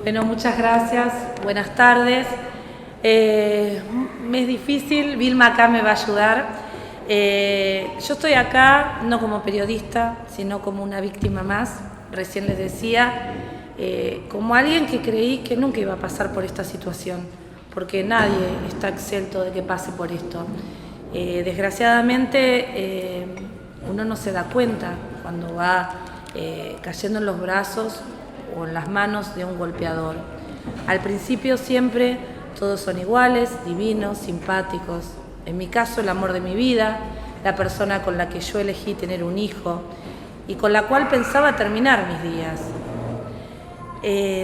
Bueno, muchas gracias. Buenas tardes. Me es difícil, Vilma acá me va a ayudar. Yo estoy acá no como periodista, sino como una víctima más. Recién les decía, como alguien que creí que nunca iba a pasar por esta situación, porque nadie está exento de que pase por esto. Desgraciadamente, uno no se da cuenta cuando va cayendo en los brazos o en las manos de un golpeador. Al principio siempre todos son iguales, divinos, simpáticos. En mi caso, el amor de mi vida, la persona con la que yo elegí tener un hijo y con la cual pensaba terminar mis días.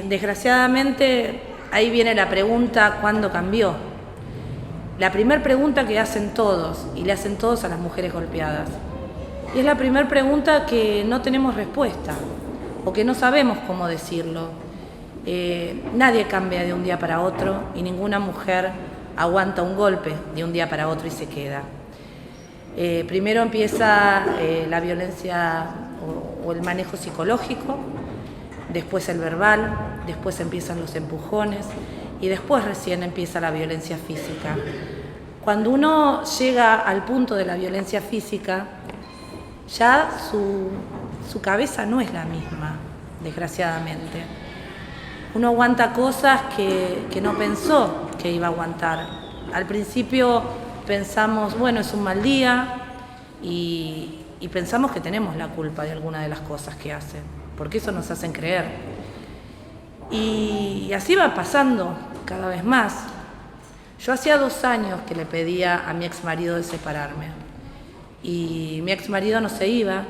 Desgraciadamente, ahí viene la pregunta, ¿cuándo cambió? La primera pregunta que hacen todos, y le hacen todos a las mujeres golpeadas. Y es la primera pregunta que no tenemos respuesta, o que no sabemos cómo decirlo. Nadie cambia de un día para otro, y ninguna mujer aguanta un golpe de un día para otro y se queda. Primero empieza la violencia o el manejo psicológico, después el verbal, después empiezan los empujones y después recién empieza la violencia física. Cuando uno llega al punto de la violencia física, ya su cabeza no es la misma, desgraciadamente. Uno aguanta cosas que no pensó que iba a aguantar. Al principio pensamos, bueno, es un mal día y pensamos que tenemos la culpa de alguna de las cosas que hacen, porque eso nos hacen creer. Y así va pasando cada vez más. Yo hacía 2 años que le pedía a mi ex marido de separarme y mi ex marido no se iba.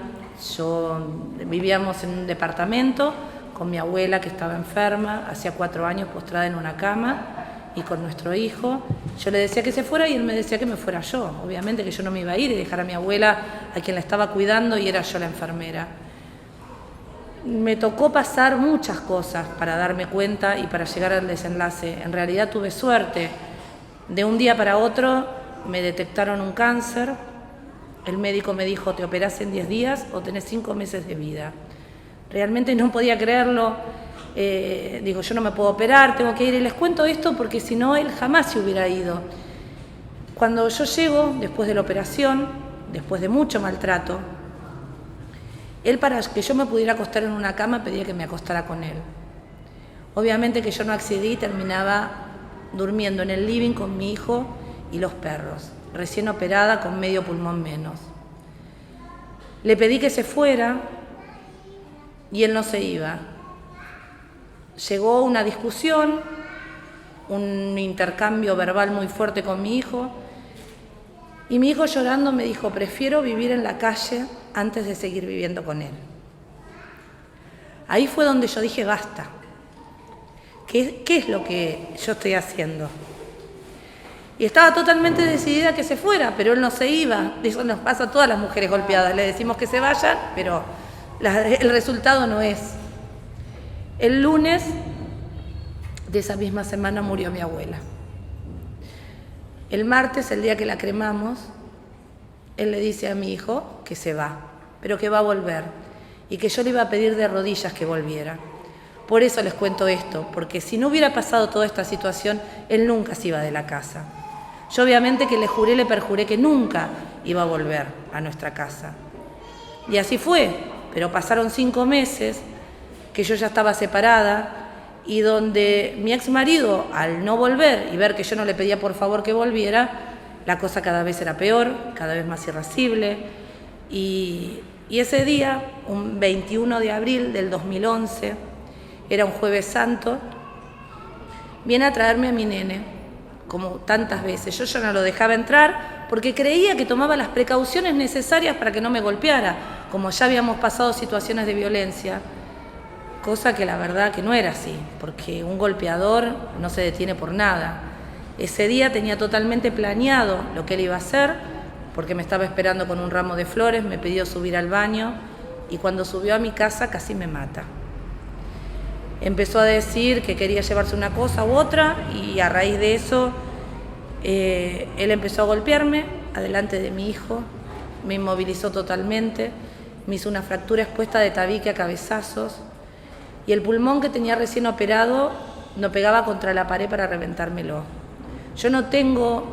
Vivíamos en un departamento con mi abuela que estaba enferma, hacía 4 años postrada en una cama y con nuestro hijo. Yo le decía que se fuera y él me decía que me fuera yo. Obviamente que yo no me iba a ir y dejar a mi abuela, a quien la estaba cuidando, y era yo la enfermera. Me tocó pasar muchas cosas para darme cuenta y para llegar al desenlace. En realidad tuve suerte. De un día para otro me detectaron un cáncer. El médico me dijo, te operás en 10 días o tenés 5 meses de vida. Realmente no podía creerlo. Digo, yo no me puedo operar, tengo que ir. Y les cuento esto porque si no, él jamás se hubiera ido. Cuando yo llego, después de la operación, después de mucho maltrato, él, para que yo me pudiera acostar en una cama, pedía que me acostara con él. Obviamente que yo no accedí y terminaba durmiendo en el living con mi hijo y los perros, recién operada con medio pulmón menos. Le pedí que se fuera y él no se iba. Llegó una discusión, un intercambio verbal muy fuerte con mi hijo, y mi hijo llorando me dijo, prefiero vivir en la calle antes de seguir viviendo con él. Ahí fue donde yo dije, basta. ¿Qué es lo que yo estoy haciendo? Y estaba totalmente decidida que se fuera, pero él no se iba. Eso nos pasa a todas las mujeres golpeadas. Le decimos que se vayan, pero el resultado no es. El lunes de esa misma semana murió mi abuela. El martes, el día que la cremamos, él le dice a mi hijo que se va, pero que va a volver y que yo le iba a pedir de rodillas que volviera. Por eso les cuento esto, porque si no hubiera pasado toda esta situación, él nunca se iba de la casa. Yo obviamente que le perjuré que nunca iba a volver a nuestra casa. Y así fue, pero pasaron 5 meses que yo ya estaba separada y donde mi ex marido, al no volver y ver que yo no le pedía por favor que volviera, la cosa cada vez era peor, cada vez más irascible. Y ese día, un 21 de abril del 2011, era un jueves santo, viene a traerme a mi nene, como tantas veces. Yo ya no lo dejaba entrar porque creía que tomaba las precauciones necesarias para que no me golpeara, como ya habíamos pasado situaciones de violencia, cosa que la verdad que no era así, porque un golpeador no se detiene por nada. Ese día tenía totalmente planeado lo que él iba a hacer, porque me estaba esperando con un ramo de flores, me pidió subir al baño y cuando subió a mi casa casi me mata. Empezó a decir que quería llevarse una cosa u otra y a raíz de eso él empezó a golpearme adelante de mi hijo, me inmovilizó totalmente, me hizo una fractura expuesta de tabique a cabezazos y el pulmón que tenía recién operado no pegaba contra la pared para reventármelo. Yo no tengo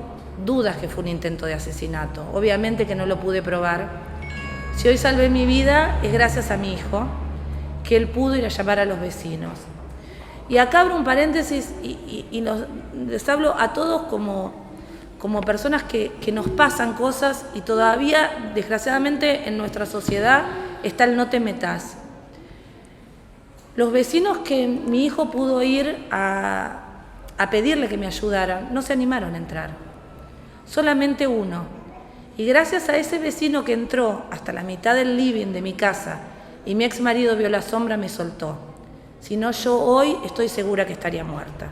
dudas que fue un intento de asesinato, obviamente que no lo pude probar. Si hoy salvé mi vida es gracias a mi hijo, que él pudo ir a llamar a los vecinos. Y acá abro un paréntesis y les hablo a todos como personas que nos pasan cosas y todavía, desgraciadamente, en nuestra sociedad está el no te metas. Los vecinos que mi hijo pudo ir a pedirle que me ayudaran, no se animaron a entrar. Solamente uno. Y gracias a ese vecino que entró hasta la mitad del living de mi casa y mi ex marido vio la sombra, me soltó. Si no, yo hoy estoy segura que estaría muerta.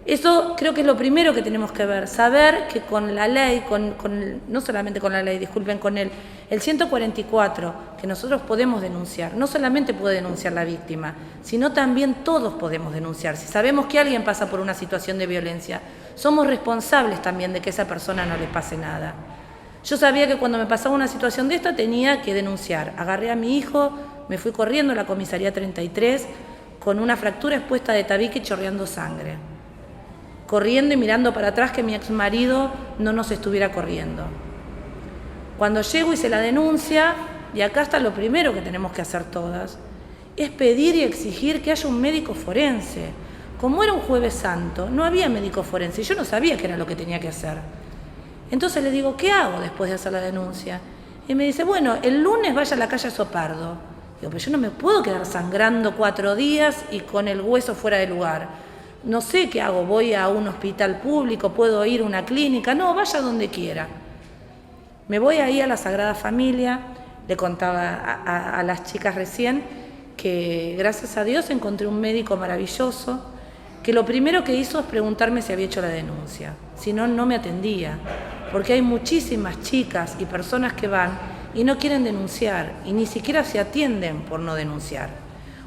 Eso creo que es lo primero que tenemos que ver, saber que con la ley, no solamente con la ley, disculpen, con el 144, que nosotros podemos denunciar, no solamente puede denunciar la víctima, sino también todos podemos denunciar. Si sabemos que alguien pasa por una situación de violencia, somos responsables también de que a esa persona no le pase nada. Yo sabía que cuando me pasaba una situación de esta tenía que denunciar. Agarré a mi hijo, me fui corriendo a la comisaría 33 con una fractura expuesta de tabique y chorreando sangre. Corriendo y mirando para atrás que mi ex marido no nos estuviera corriendo. Cuando llego hice la denuncia, y acá está lo primero que tenemos que hacer todas, es pedir y exigir que haya un médico forense. Como era un Jueves Santo, no había médico forense, y yo no sabía qué era lo que tenía que hacer. Entonces le digo, ¿qué hago después de hacer la denuncia? Y me dice, bueno, el lunes vaya a la calle Sopardo. Digo, pero yo no me puedo quedar sangrando 4 días y con el hueso fuera de lugar. No sé qué hago, voy a un hospital público, puedo ir a una clínica. No, vaya donde quiera. Me voy ahí a la Sagrada Familia, le contaba a las chicas recién que gracias a Dios encontré un médico maravilloso, que lo primero que hizo es preguntarme si había hecho la denuncia. Si no, no me atendía, porque hay muchísimas chicas y personas que van y no quieren denunciar y ni siquiera se atienden por no denunciar.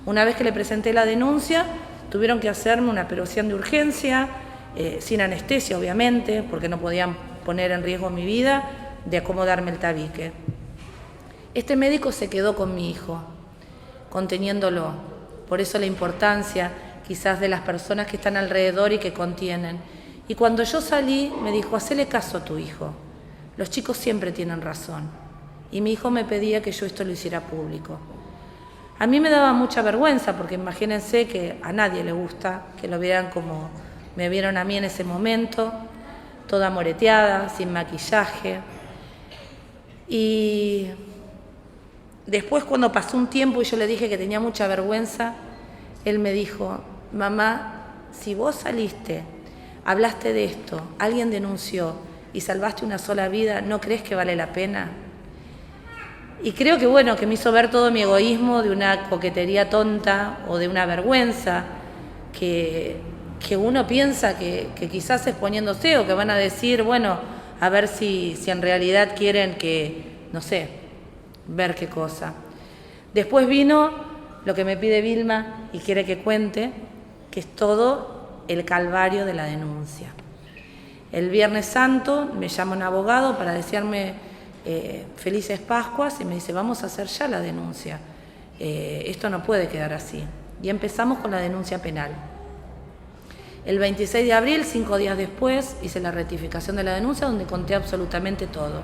Una vez que le presenté la denuncia, tuvieron que hacerme una operación de urgencia, sin anestesia obviamente, porque no podían poner en riesgo mi vida, de acomodarme el tabique. Este médico se quedó con mi hijo, conteniéndolo. Por eso la importancia quizás de las personas que están alrededor y que contienen. Y cuando yo salí, me dijo, hacele caso a tu hijo. Los chicos siempre tienen razón. Y mi hijo me pedía que yo esto lo hiciera público. A mí me daba mucha vergüenza, porque imagínense que a nadie le gusta que lo vieran como me vieron a mí en ese momento, toda moreteada, sin maquillaje. Y después, cuando pasó un tiempo y yo le dije que tenía mucha vergüenza, él me dijo, mamá, si vos saliste, hablaste de esto, alguien denunció y salvaste una sola vida, ¿no crees que vale la pena? Y creo que bueno, que me hizo ver todo mi egoísmo de una coquetería tonta o de una vergüenza que uno piensa que quizás exponiéndose o que van a decir, bueno, a ver si en realidad quieren que, no sé, ver qué cosa. Después vino lo que me pide Vilma y quiere que cuente, que es todo el calvario de la denuncia. El Viernes Santo me llama un abogado para desearme felices Pascuas y me dice, vamos a hacer ya la denuncia. Esto no puede quedar así. Y empezamos con la denuncia penal. El 26 de abril, 5 días después, hice la rectificación de la denuncia donde conté absolutamente todo.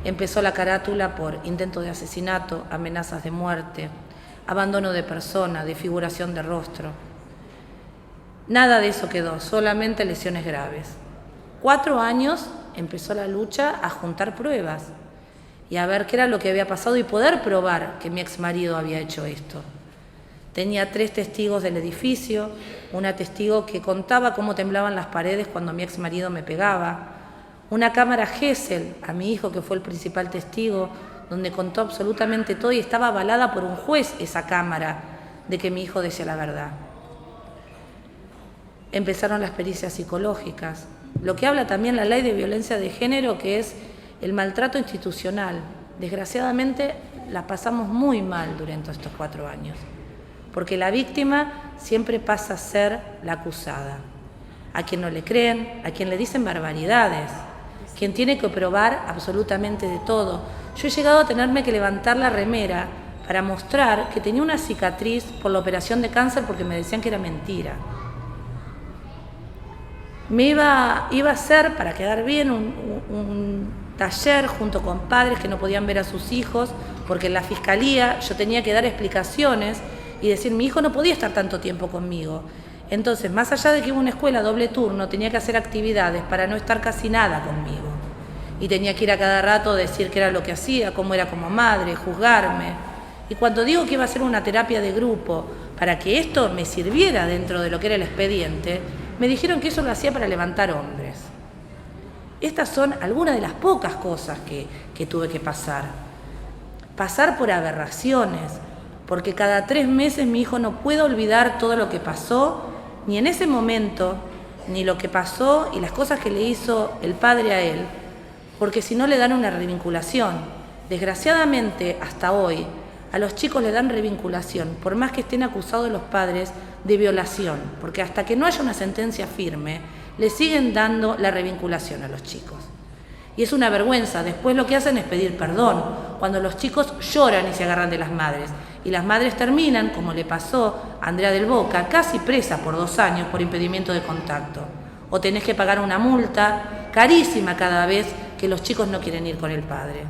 Empezó la carátula por intento de asesinato, amenazas de muerte, abandono de persona, desfiguración de rostro. Nada de eso quedó, solamente lesiones graves. 4 años empezó la lucha a juntar pruebas y a ver qué era lo que había pasado y poder probar que mi exmarido había hecho esto. Tenía 3 testigos del edificio, una testigo que contaba cómo temblaban las paredes cuando mi exmarido me pegaba, una cámara Gesell a mi hijo, que fue el principal testigo, donde contó absolutamente todo y estaba avalada por un juez esa cámara de que mi hijo decía la verdad. Empezaron las pericias psicológicas, lo que habla también la ley de violencia de género, que es el maltrato institucional. Desgraciadamente la pasamos muy mal durante estos 4 años, porque la víctima siempre pasa a ser la acusada, a quien no le creen, a quien le dicen barbaridades, quien tiene que probar absolutamente de todo. Yo he llegado a tenerme que levantar la remera para mostrar que tenía una cicatriz por la operación de cáncer porque me decían que era mentira. Me iba a hacer, para quedar bien, un taller junto con padres que no podían ver a sus hijos, porque en la fiscalía yo tenía que dar explicaciones y decir, mi hijo no podía estar tanto tiempo conmigo. Entonces, más allá de que iba a una escuela doble turno, tenía que hacer actividades para no estar casi nada conmigo. Y tenía que ir a cada rato a decir qué era lo que hacía, cómo era como madre, juzgarme. Y cuando digo que iba a hacer una terapia de grupo para que esto me sirviera dentro de lo que era el expediente, me dijeron que eso lo hacía para levantar hombres. Estas son algunas de las pocas cosas que tuve que pasar. Pasar por aberraciones, porque cada 3 meses mi hijo no puede olvidar todo lo que pasó, ni en ese momento, ni lo que pasó y las cosas que le hizo el padre a él, porque si no le dan una revinculación. Desgraciadamente, hasta hoy, a los chicos le dan revinculación, por más que estén acusados los padres de violación, porque hasta que no haya una sentencia firme, le siguen dando la revinculación a los chicos. Y es una vergüenza, después lo que hacen es pedir perdón, cuando los chicos lloran y se agarran de las madres. Y las madres terminan, como le pasó a Andrea del Boca, casi presa por 2 años por impedimento de contacto. O tenés que pagar una multa carísima cada vez que los chicos no quieren ir con el padre.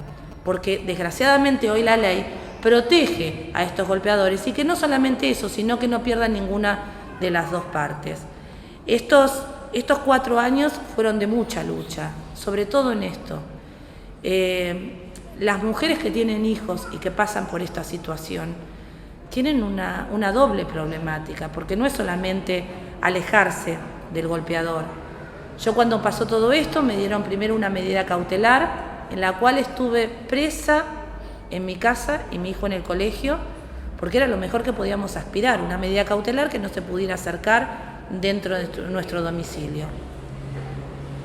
Porque desgraciadamente hoy la ley protege a estos golpeadores y que no solamente eso, sino que no pierdan ninguna de las dos partes. Estos 4 años fueron de mucha lucha, sobre todo en esto. Las mujeres que tienen hijos y que pasan por esta situación tienen una doble problemática, porque no es solamente alejarse del golpeador. Yo cuando pasó todo esto me dieron primero una medida cautelar en la cual estuve presa en mi casa y mi hijo en el colegio, porque era lo mejor que podíamos aspirar, una medida cautelar que no se pudiera acercar dentro de nuestro domicilio.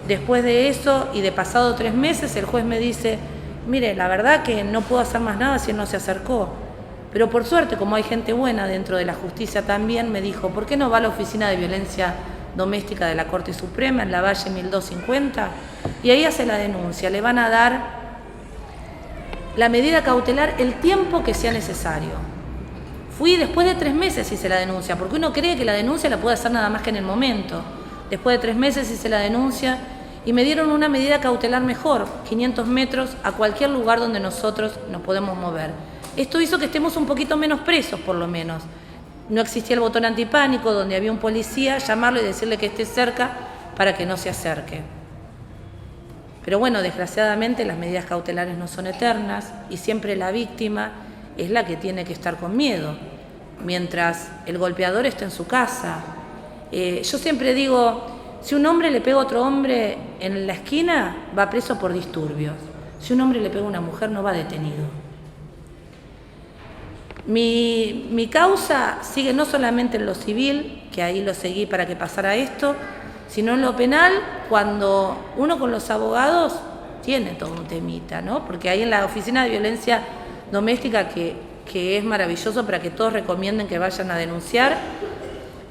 Después de eso y de pasado 3 meses, el juez me dice, mire, la verdad que no puedo hacer más nada si él no se acercó. Pero por suerte, como hay gente buena dentro de la justicia también, me dijo, ¿por qué no va a la Oficina de Violencia Doméstica de la Corte Suprema en la Valle 1250? Y ahí hace la denuncia, le van a dar la medida cautelar el tiempo que sea necesario. Fui después de 3 meses hice la denuncia, porque uno cree que la denuncia la puede hacer nada más que en el momento. Después de 3 meses hice la denuncia y me dieron una medida cautelar mejor, 500 metros a cualquier lugar donde nosotros nos podemos mover. Esto hizo que estemos un poquito menos presos, por lo menos. No existía el botón antipánico, donde había un policía, llamarlo y decirle que esté cerca para que no se acerque. Pero bueno, desgraciadamente las medidas cautelares no son eternas y siempre la víctima es la que tiene que estar con miedo, mientras el golpeador está en su casa. Yo siempre digo, si un hombre le pega a otro hombre en la esquina, va preso por disturbios. Si un hombre le pega a una mujer, no va detenido. Mi causa sigue no solamente en lo civil, que ahí lo seguí para que pasara esto, sino en lo penal, cuando uno con los abogados tiene todo un temita, ¿no? Porque ahí en la Oficina de Violencia Doméstica, que es maravilloso para que todos recomienden que vayan a denunciar,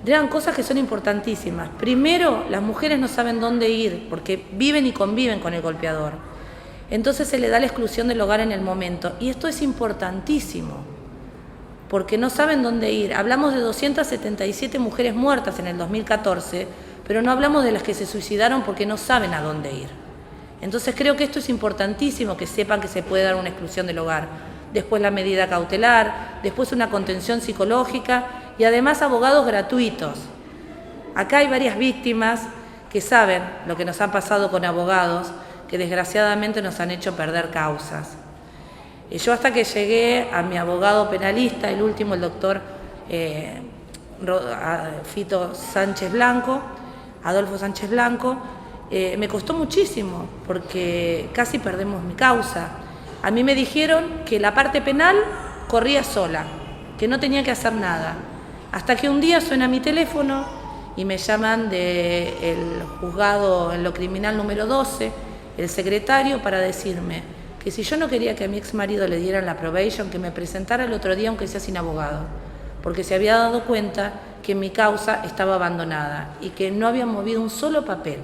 llegan cosas que son importantísimas. Primero, las mujeres no saben dónde ir, porque viven y conviven con el golpeador. Entonces se le da la exclusión del hogar en el momento. Y esto es importantísimo, porque no saben dónde ir. Hablamos de 277 mujeres muertas en el 2014, pero no hablamos de las que se suicidaron porque no saben a dónde ir. Entonces creo que esto es importantísimo, que sepan que se puede dar una exclusión del hogar. Después la medida cautelar, después una contención psicológica y además abogados gratuitos. Acá hay varias víctimas que saben lo que nos ha pasado con abogados, que desgraciadamente nos han hecho perder causas. Yo hasta que llegué a mi abogado penalista, el último, el doctor Fito Sánchez Blanco, Adolfo Sánchez Blanco, me costó muchísimo porque casi perdemos mi causa. A mí me dijeron que la parte penal corría sola, que no tenía que hacer nada. Hasta que un día suena mi teléfono y me llaman del juzgado en lo criminal número 12, el secretario, para decirme que si yo no quería que a mi ex marido le dieran la probation, que me presentara el otro día aunque sea sin abogado, porque se había dado cuenta que mi causa estaba abandonada y que no había movido un solo papel.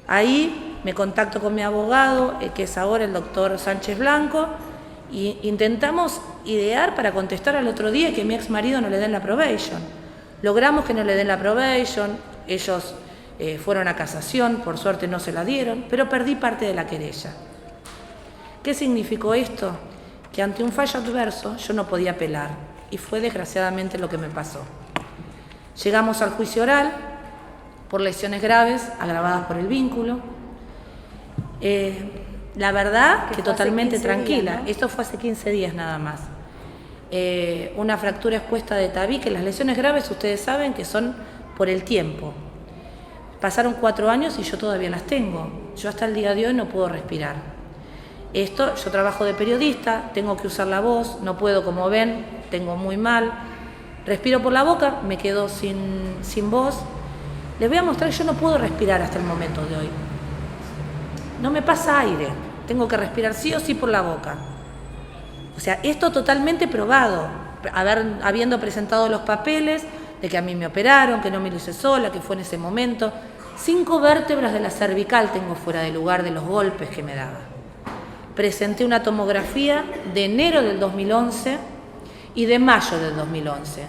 Ahí me contacto con mi abogado, que es ahora el doctor Sánchez Blanco, Y intentamos idear para contestar al otro día que mi ex marido no le den la probation. Logramos que no le den la probation, ellos fueron a casación, por suerte no se la dieron, pero perdí parte de la querella. ¿Qué significó esto? Que ante un fallo adverso yo no podía apelar, y fue desgraciadamente lo que me pasó. Llegamos al juicio oral por lesiones graves agravadas por el vínculo. La verdad que totalmente tranquila. Días, ¿no? Esto fue hace 15 días nada más. Una fractura expuesta de tabique. Las lesiones graves ustedes saben que son por el tiempo. Pasaron 4 años y yo todavía las tengo. Yo hasta el día de hoy no puedo respirar. Yo trabajo de periodista, tengo que usar la voz, no puedo, como ven, tengo muy mal. Respiro por la boca, me quedo sin voz. Les voy a mostrar que yo no puedo respirar hasta el momento de hoy. No me pasa aire, tengo que respirar sí o sí por la boca. O sea, esto totalmente probado, habiendo presentado los papeles de que a mí me operaron, que no me lo hice sola, que fue en ese momento. 5 vértebras de la cervical tengo fuera de lugar de los golpes que me daba. Presenté una tomografía de enero del 2011 y de mayo del 2011,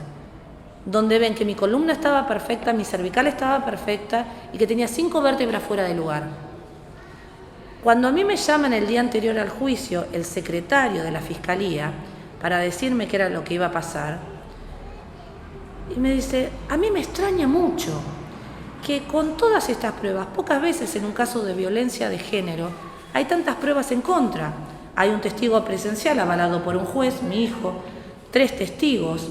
donde ven que mi columna estaba perfecta, mi cervical estaba perfecta y que tenía 5 vértebras fuera de lugar. Cuando a mí me llaman el día anterior al juicio el secretario de la Fiscalía para decirme qué era lo que iba a pasar, y me dice, a mí me extraña mucho que con todas estas pruebas, pocas veces en un caso de violencia de género, hay tantas pruebas en contra. Hay un testigo presencial avalado por un juez, mi hijo, 3 testigos,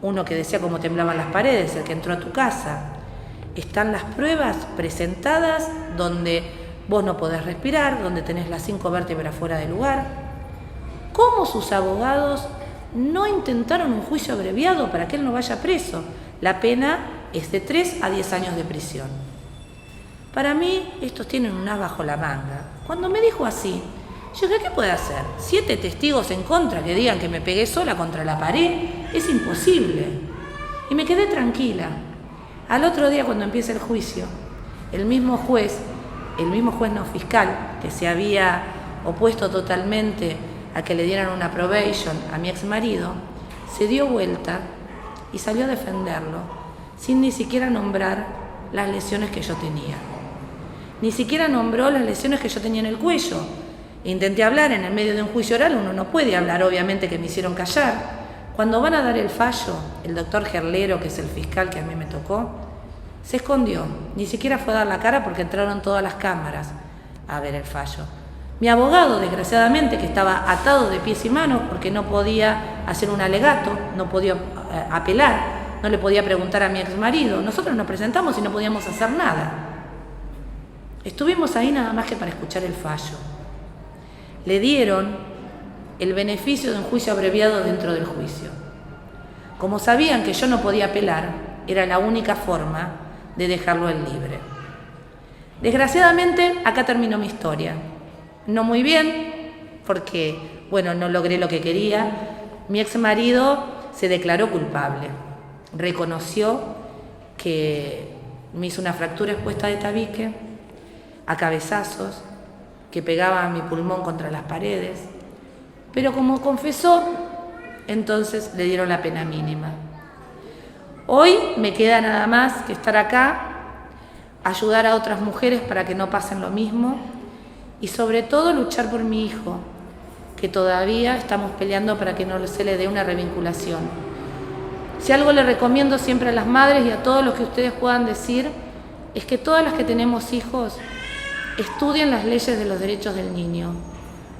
uno que decía cómo temblaban las paredes, el que entró a tu casa. Están las pruebas presentadas donde vos no podés respirar, donde tenés las 5 vértebras fuera de lugar. ¿Cómo sus abogados no intentaron un juicio abreviado para que él no vaya preso? La pena es de 3 a 10 años de prisión. Para mí, estos tienen un as bajo la manga. Cuando me dijo así, yo dije, ¿qué puede hacer? 7 testigos en contra que digan que me pegué sola contra la pared, es imposible. Y me quedé tranquila. Al otro día, cuando empieza el juicio, el mismo juez no fiscal, que se había opuesto totalmente a que le dieran una probation a mi ex marido, se dio vuelta y salió a defenderlo, sin ni siquiera nombrar las lesiones que yo tenía. Ni siquiera nombró las lesiones que yo tenía en el cuello. Intenté hablar en el medio de un juicio oral, uno no puede hablar, obviamente, que me hicieron callar. Cuando van a dar el fallo, el doctor Gerlero, que es el fiscal que a mí me tocó, se escondió, ni siquiera fue a dar la cara porque entraron todas las cámaras a ver el fallo. Mi abogado, desgraciadamente, que estaba atado de pies y manos porque no podía hacer un alegato, no podía apelar, no le podía preguntar a mi ex marido. Nosotros nos presentamos y no podíamos hacer nada. Estuvimos ahí nada más que para escuchar el fallo. Le dieron el beneficio de un juicio abreviado dentro del juicio. Como sabían que yo no podía apelar, era la única forma de dejarlo en libre. Desgraciadamente, acá terminó mi historia. No muy bien, porque, no logré lo que quería. Mi ex marido se declaró culpable. Reconoció que me hizo una fractura expuesta de tabique, a cabezazos, que pegaba a mi pulmón contra las paredes. Pero como confesó, entonces le dieron la pena mínima. Hoy me queda nada más que estar acá, ayudar a otras mujeres para que no pasen lo mismo y sobre todo luchar por mi hijo, que todavía estamos peleando para que no se le dé una revinculación. Si algo le recomiendo siempre a las madres y a todos los que ustedes puedan decir, es que todas las que tenemos hijos estudien las leyes de los derechos del niño.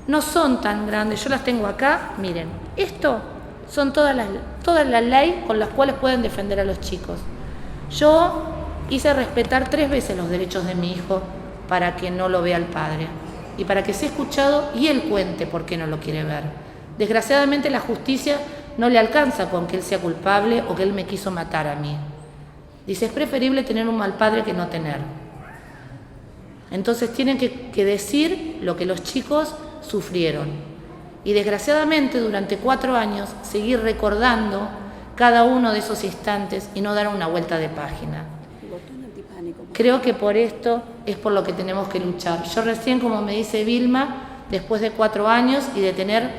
No son tan grandes, yo las tengo acá, miren, esto son todas las leyes con las cuales pueden defender a los chicos. Yo hice respetar 3 veces los derechos de mi hijo para que no lo vea el padre y para que sea escuchado y él cuente por qué no lo quiere ver. Desgraciadamente la justicia no le alcanza con que él sea culpable o que él me quiso matar a mí. Dice, es preferible tener un mal padre que no tener. Entonces tienen que decir lo que los chicos sufrieron. Y desgraciadamente durante 4 años seguir recordando cada uno de esos instantes y no dar una vuelta de página. Creo que por esto es por lo que tenemos que luchar. Yo recién, como me dice Vilma, después de 4 años y de tener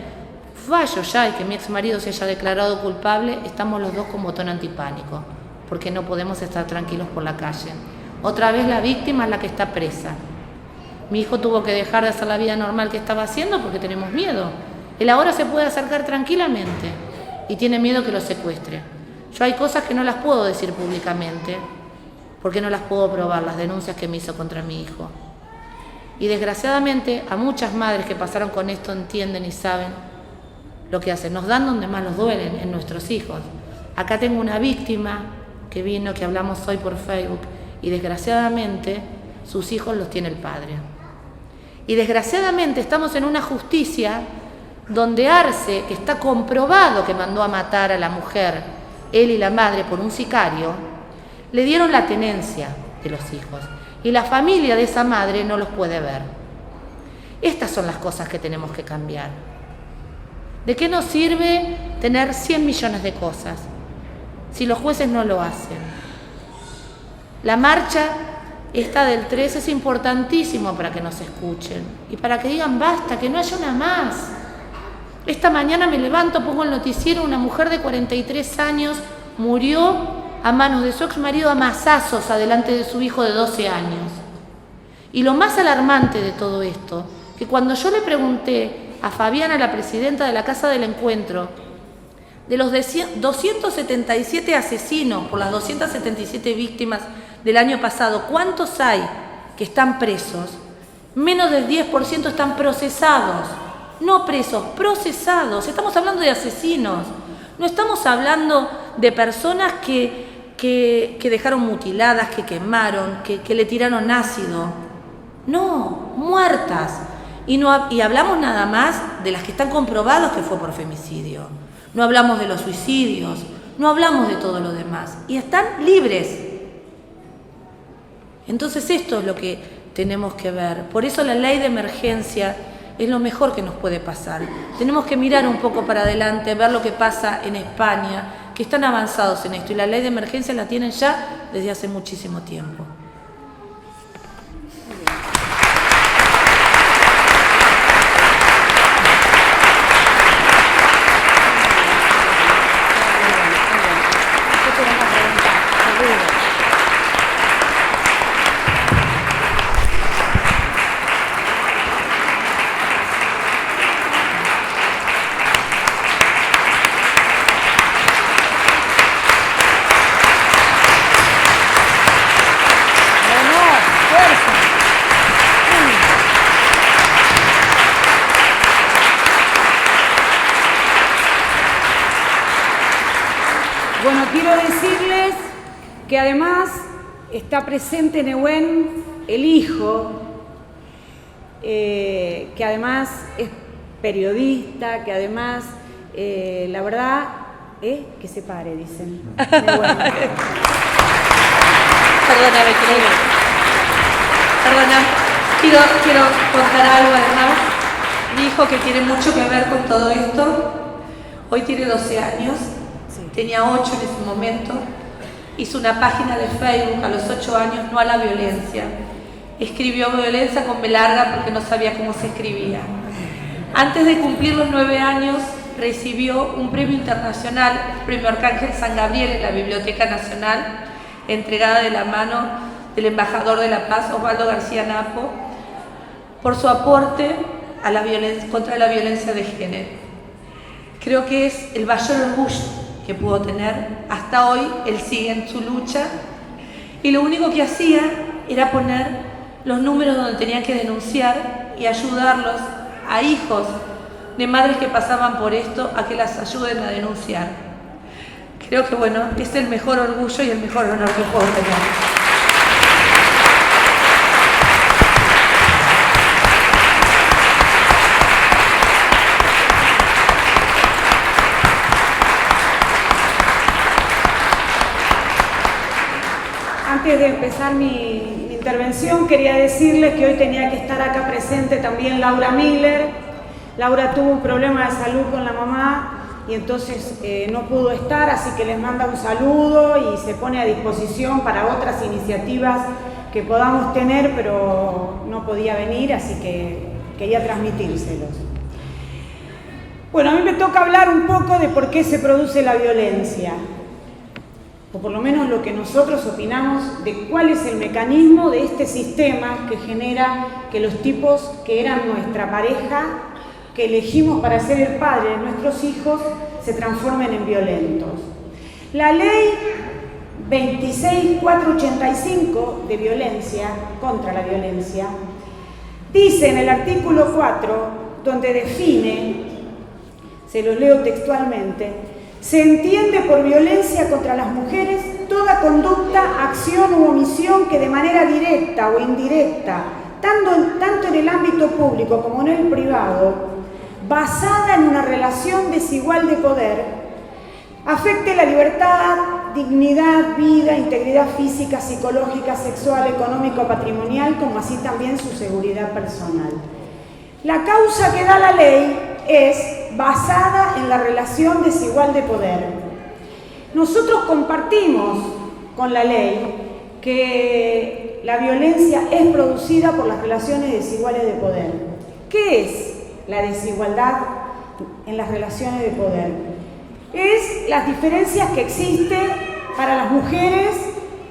fallo ya y que mi ex marido se haya declarado culpable, estamos los dos con botón antipánico, porque no podemos estar tranquilos por la calle. Otra vez la víctima es la que está presa. Mi hijo tuvo que dejar de hacer la vida normal que estaba haciendo porque tenemos miedo. Él ahora se puede acercar tranquilamente y tiene miedo que lo secuestre. Yo hay cosas que no las puedo decir públicamente porque no las puedo probar, las denuncias que me hizo contra mi hijo. Y desgraciadamente a muchas madres que pasaron con esto entienden y saben lo que hacen. Nos dan donde más los duelen, en nuestros hijos. Acá tengo una víctima que vino, que hablamos hoy por Facebook, y desgraciadamente sus hijos los tiene el padre. Y desgraciadamente estamos en una justicia donde Arce, que está comprobado que mandó a matar a la mujer, él y la madre, por un sicario, le dieron la tenencia de los hijos. Y la familia de esa madre no los puede ver. Estas son las cosas que tenemos que cambiar. ¿De qué nos sirve tener 100 millones de cosas si los jueces no lo hacen? La marcha esta del 3 es importantísimo para que nos escuchen y para que digan basta, que no haya una más. Esta mañana me levanto, pongo el noticiero, una mujer de 43 años murió a manos de su ex marido a mazazos adelante de su hijo de 12 años. Y lo más alarmante de todo esto, que cuando yo le pregunté a Fabiana, la presidenta de la Casa del Encuentro, de los 277 asesinos por las 277 víctimas del año pasado, ¿cuántos hay que están presos? Menos del 10% están procesados. No presos, procesados. Estamos hablando de asesinos. No estamos hablando de personas que dejaron mutiladas, que quemaron, que le tiraron ácido. No, muertas. Y hablamos nada más de las que están comprobados que fue por femicidio. No hablamos de los suicidios, no hablamos de todo lo demás. Y están libres. Entonces esto es lo que tenemos que ver. Por eso la ley de emergencia es lo mejor que nos puede pasar. Tenemos que mirar un poco para adelante, ver lo que pasa en España, que están avanzados en esto. Y la ley de emergencia la tienen ya desde hace muchísimo tiempo. Bueno, quiero decirles que además está presente Nehuen, el hijo, que además es periodista, que además, la verdad, que se pare, dicen. Perdóname, quiero contar algo además. Mi hijo, que tiene mucho que ver con todo esto, hoy tiene 12 años. Tenía 8 en ese momento, hizo una página de Facebook a los 8 años, no a la violencia. Escribió violencia con B larga porque no sabía cómo se escribía. Antes de cumplir los 9 años, recibió un premio internacional, el premio Arcángel San Gabriel en la Biblioteca Nacional, entregada de la mano del embajador de la paz, Osvaldo García Napo, por su aporte a la violencia, contra la violencia de género. Creo que es el mayor orgullo que pudo tener. Hasta hoy él sigue en su lucha y lo único que hacía era poner los números donde tenían que denunciar y ayudarlos a hijos de madres que pasaban por esto a que las ayuden a denunciar. Creo que bueno, es el mejor orgullo y el mejor honor que puedo tener. Antes de empezar mi intervención, quería decirles que hoy tenía que estar acá presente también Laura Miller. Laura tuvo un problema de salud con la mamá y entonces no pudo estar, así que les manda un saludo y se pone a disposición para otras iniciativas que podamos tener, pero no podía venir, así que quería transmitírselos. Bueno, a mí me toca hablar un poco de por qué se produce la violencia, o por lo menos lo que nosotros opinamos de cuál es el mecanismo de este sistema que genera que los tipos que eran nuestra pareja, que elegimos para ser el padre de nuestros hijos, se transformen en violentos. La ley 26485 de violencia, contra la violencia, dice en el artículo 4, donde define, se lo leo textualmente: se entiende por violencia contra las mujeres toda conducta, acción u omisión que de manera directa o indirecta, tanto en el ámbito público como en el privado, basada en una relación desigual de poder, afecte la libertad, dignidad, vida, integridad física, psicológica, sexual, económica o patrimonial, como así también su seguridad personal. La causa que da la ley es basada en la relación desigual de poder. Nosotros compartimos con la ley que la violencia es producida por las relaciones desiguales de poder. ¿Qué es la desigualdad en las relaciones de poder? Es las diferencias que existen para las mujeres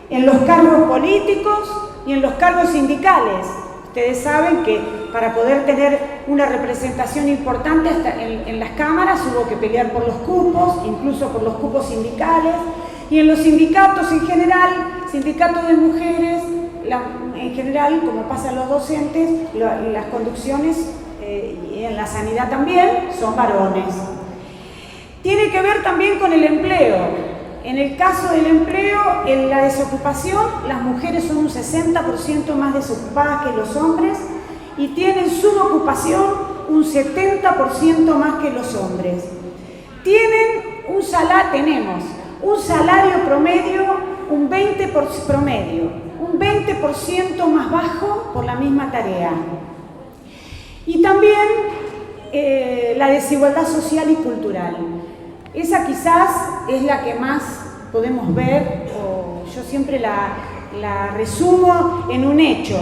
en los cargos políticos y en los cargos sindicales. Ustedes saben que para poder tener una representación importante hasta en las cámaras hubo que pelear por los cupos, incluso por los cupos sindicales, y en los sindicatos en general, sindicatos de mujeres, en general, como pasa en los docentes, las conducciones y en la sanidad también son varones. Tiene que ver también con el empleo. En el caso del empleo, en la desocupación, las mujeres son un 60% más desocupadas que los hombres y tienen subocupación un 70% más que los hombres. Tenemos un salario promedio un 20% más bajo por la misma tarea. Y también la desigualdad social y cultural. Esa quizás es la que más podemos ver, o yo siempre la resumo en un hecho,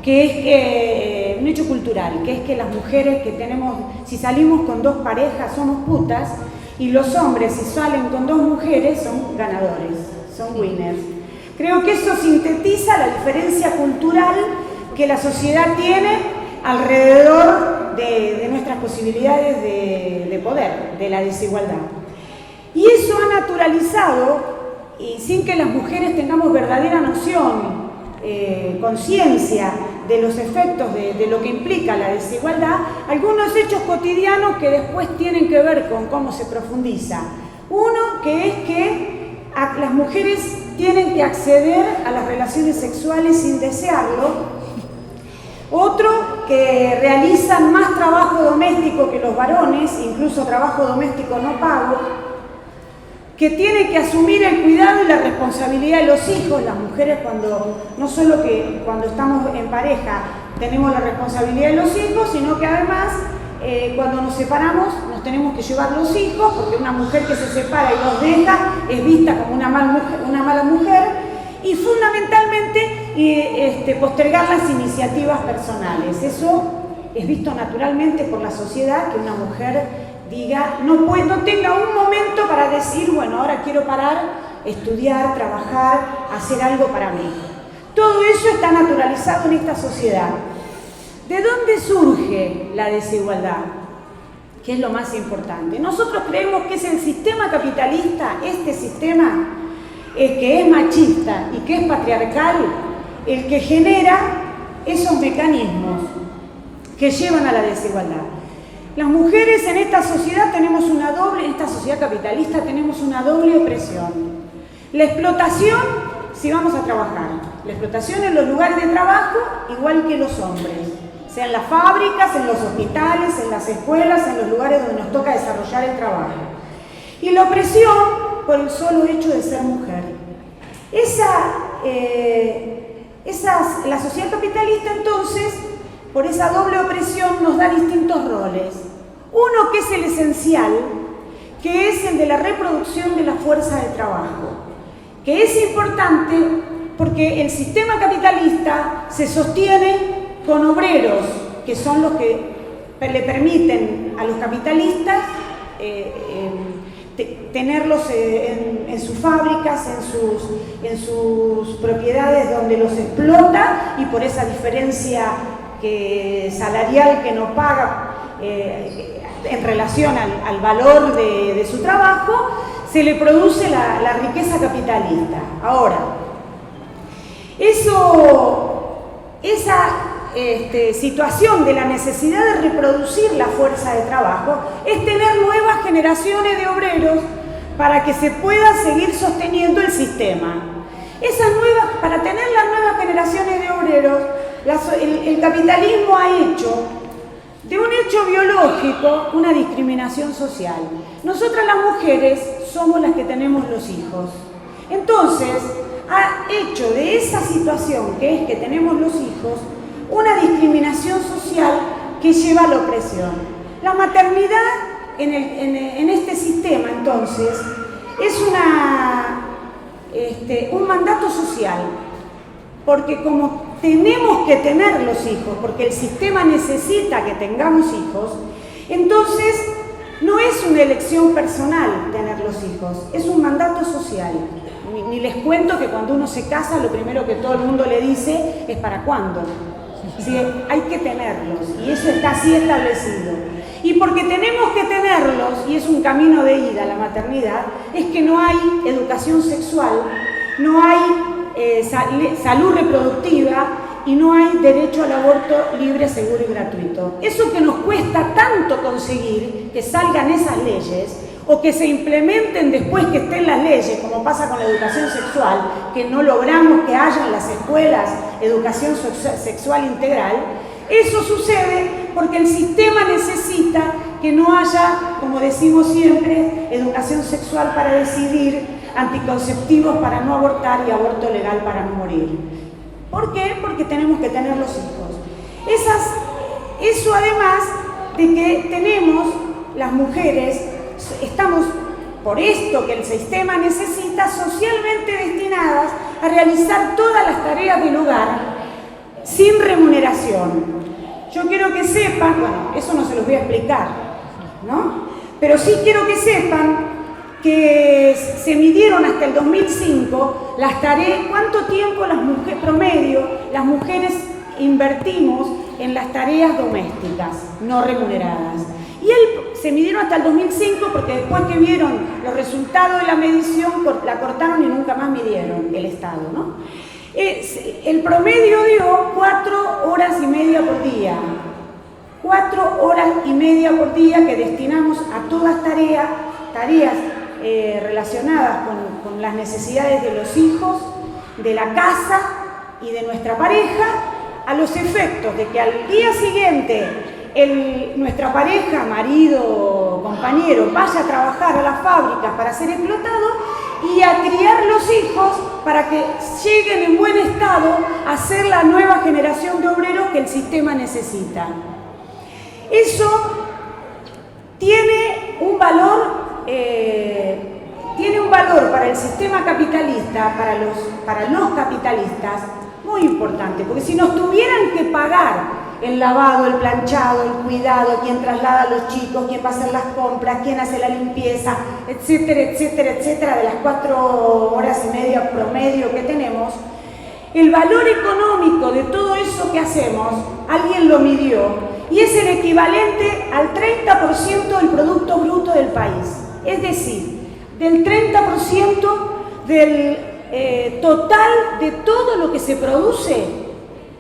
que es que, un hecho cultural, que es que las mujeres que tenemos, si salimos con dos parejas somos putas, y los hombres si salen con dos mujeres son ganadores, son winners. Creo que eso sintetiza la diferencia cultural que la sociedad tiene alrededor de nuestras posibilidades de poder, de la desigualdad. Y eso ha naturalizado, y sin que las mujeres tengamos verdadera noción, conciencia de los efectos de lo que implica la desigualdad, algunos hechos cotidianos que después tienen que ver con cómo se profundiza. Uno, que es que las mujeres tienen que acceder a las relaciones sexuales sin desearlo. Otro, que realizan más trabajo doméstico que los varones, incluso trabajo doméstico no pago, que tienen que asumir el cuidado y la responsabilidad de los hijos. Las mujeres, no solo que cuando estamos en pareja tenemos la responsabilidad de los hijos, sino que además cuando nos separamos nos tenemos que llevar los hijos, porque una mujer que se separa y los deja es vista como una mala mujer, y fundamentalmente postergar las iniciativas personales. Eso es visto naturalmente por la sociedad, que una mujer diga, no tenga un momento para decir, bueno, ahora quiero parar, estudiar, trabajar, hacer algo para mí. Todo eso está naturalizado en esta sociedad. ¿De dónde surge la desigualdad? ¿Qué es lo más importante? Nosotros creemos que es el sistema capitalista, este sistema que es machista y que es patriarcal, el que genera esos mecanismos que llevan a la desigualdad. Las mujeres en esta sociedad en esta sociedad capitalista tenemos una doble opresión. La explotación, si vamos a trabajar, la explotación en los lugares de trabajo, igual que los hombres, sea en las fábricas, en los hospitales, en las escuelas, en los lugares donde nos toca desarrollar el trabajo. Y la opresión por el solo hecho de ser mujer. La sociedad capitalista entonces, por esa doble opresión, nos da distintos roles. Uno que es el esencial, que es el de la reproducción de la fuerza de trabajo, que es importante porque el sistema capitalista se sostiene con obreros, que son los que le permiten a los capitalistas tenerlos en sus fábricas, en sus propiedades donde los explota, y por esa diferencia salarial que no paga en relación al valor de su trabajo, se le produce la riqueza capitalista. Ahora, esa situación de la necesidad de reproducir la fuerza de trabajo es tener nuevas generaciones de obreros para que se pueda seguir sosteniendo el sistema. Para tener las nuevas generaciones de obreros, el capitalismo ha hecho de un hecho biológico una discriminación social. Nosotras las mujeres somos las que tenemos los hijos. Entonces, ha hecho de esa situación, que es que tenemos los hijos, una discriminación social que lleva a la opresión. La maternidad en este sistema, entonces, es un mandato social, porque como tenemos que tener los hijos, porque el sistema necesita que tengamos hijos, entonces no es una elección personal tener los hijos, es un mandato social. Ni les cuento que cuando uno se casa, lo primero que todo el mundo le dice es ¿para cuándo? Sí, hay que tenerlos, y eso está así establecido. Y porque tenemos que tenerlos, y es un camino de ida a la maternidad, es que no hay educación sexual, no hay salud reproductiva y no hay derecho al aborto libre, seguro y gratuito. Eso que nos cuesta tanto conseguir, que salgan esas leyes, o que se implementen después que estén las leyes, como pasa con la educación sexual, que no logramos que haya en las escuelas educación sexual integral, eso sucede porque el sistema necesita que no haya, como decimos siempre, educación sexual para decidir, anticonceptivos para no abortar y aborto legal para no morir. ¿Por qué? Porque tenemos que tener los hijos. Eso además de que tenemos, las mujeres, estamos, por esto que el sistema necesita, socialmente destinadas a realizar todas las tareas del hogar sin remuneración. Yo quiero que sepan, bueno, eso no se los voy a explicar, ¿no? Pero sí quiero que sepan que se midieron hasta el 2005 las tareas, cuánto tiempo las mujeres invertimos en las tareas domésticas no remuneradas. Y se midieron hasta el 2005 porque después que vieron los resultados de la medición, la cortaron y nunca más midieron el Estado, ¿no? El promedio dio 4 horas y media por día. 4 horas y media por día que destinamos a todas tareas relacionadas con las necesidades de los hijos, de la casa y de nuestra pareja, a los efectos de que al día siguiente nuestra pareja, marido, compañero, vaya a trabajar a las fábricas para ser explotado y a criar los hijos para que lleguen en buen estado a ser la nueva generación de obreros que el sistema necesita. Eso tiene un valor para el sistema capitalista, para los capitalistas, muy importante, porque si nos tuvieran que pagar el lavado, el planchado, el cuidado, quién traslada a los chicos, quién va a hacer las compras, quién hace la limpieza, etcétera, etcétera, etcétera, de las 4 horas y media promedio que tenemos, el valor económico de todo eso que hacemos, alguien lo midió, y es el equivalente al 30% del Producto Bruto del país. Es decir, del 30% del total de todo lo que se produce,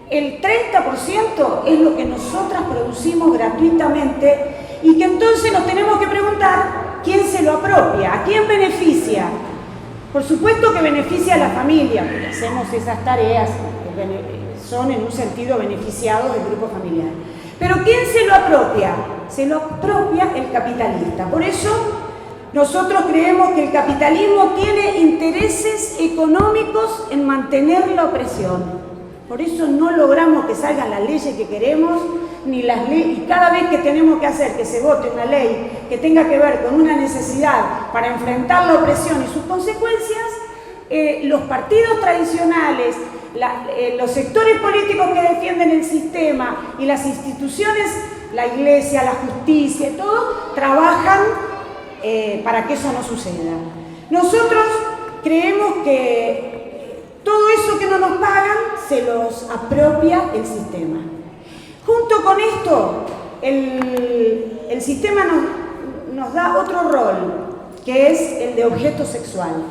el 30% es lo que nosotras producimos gratuitamente, y que entonces nos tenemos que preguntar quién se lo apropia, a quién beneficia. Por supuesto que beneficia a la familia, porque hacemos esas tareas que son en un sentido beneficiados del grupo familiar. Pero ¿quién se lo apropia? Se lo apropia el capitalista. Por eso nosotros creemos que el capitalismo tiene intereses económicos en mantener la opresión. Por eso no logramos que salgan las leyes que queremos, y cada vez que tenemos que hacer que se vote una ley que tenga que ver con una necesidad para enfrentar la opresión y sus consecuencias, los partidos tradicionales, los sectores políticos que defienden el sistema y las instituciones, la iglesia, la justicia, todo, trabajan para que eso no suceda. Nosotros creemos que todo eso que no nos pagan se los apropia el sistema. Junto con esto, el sistema nos da otro rol, que es el de objeto sexual.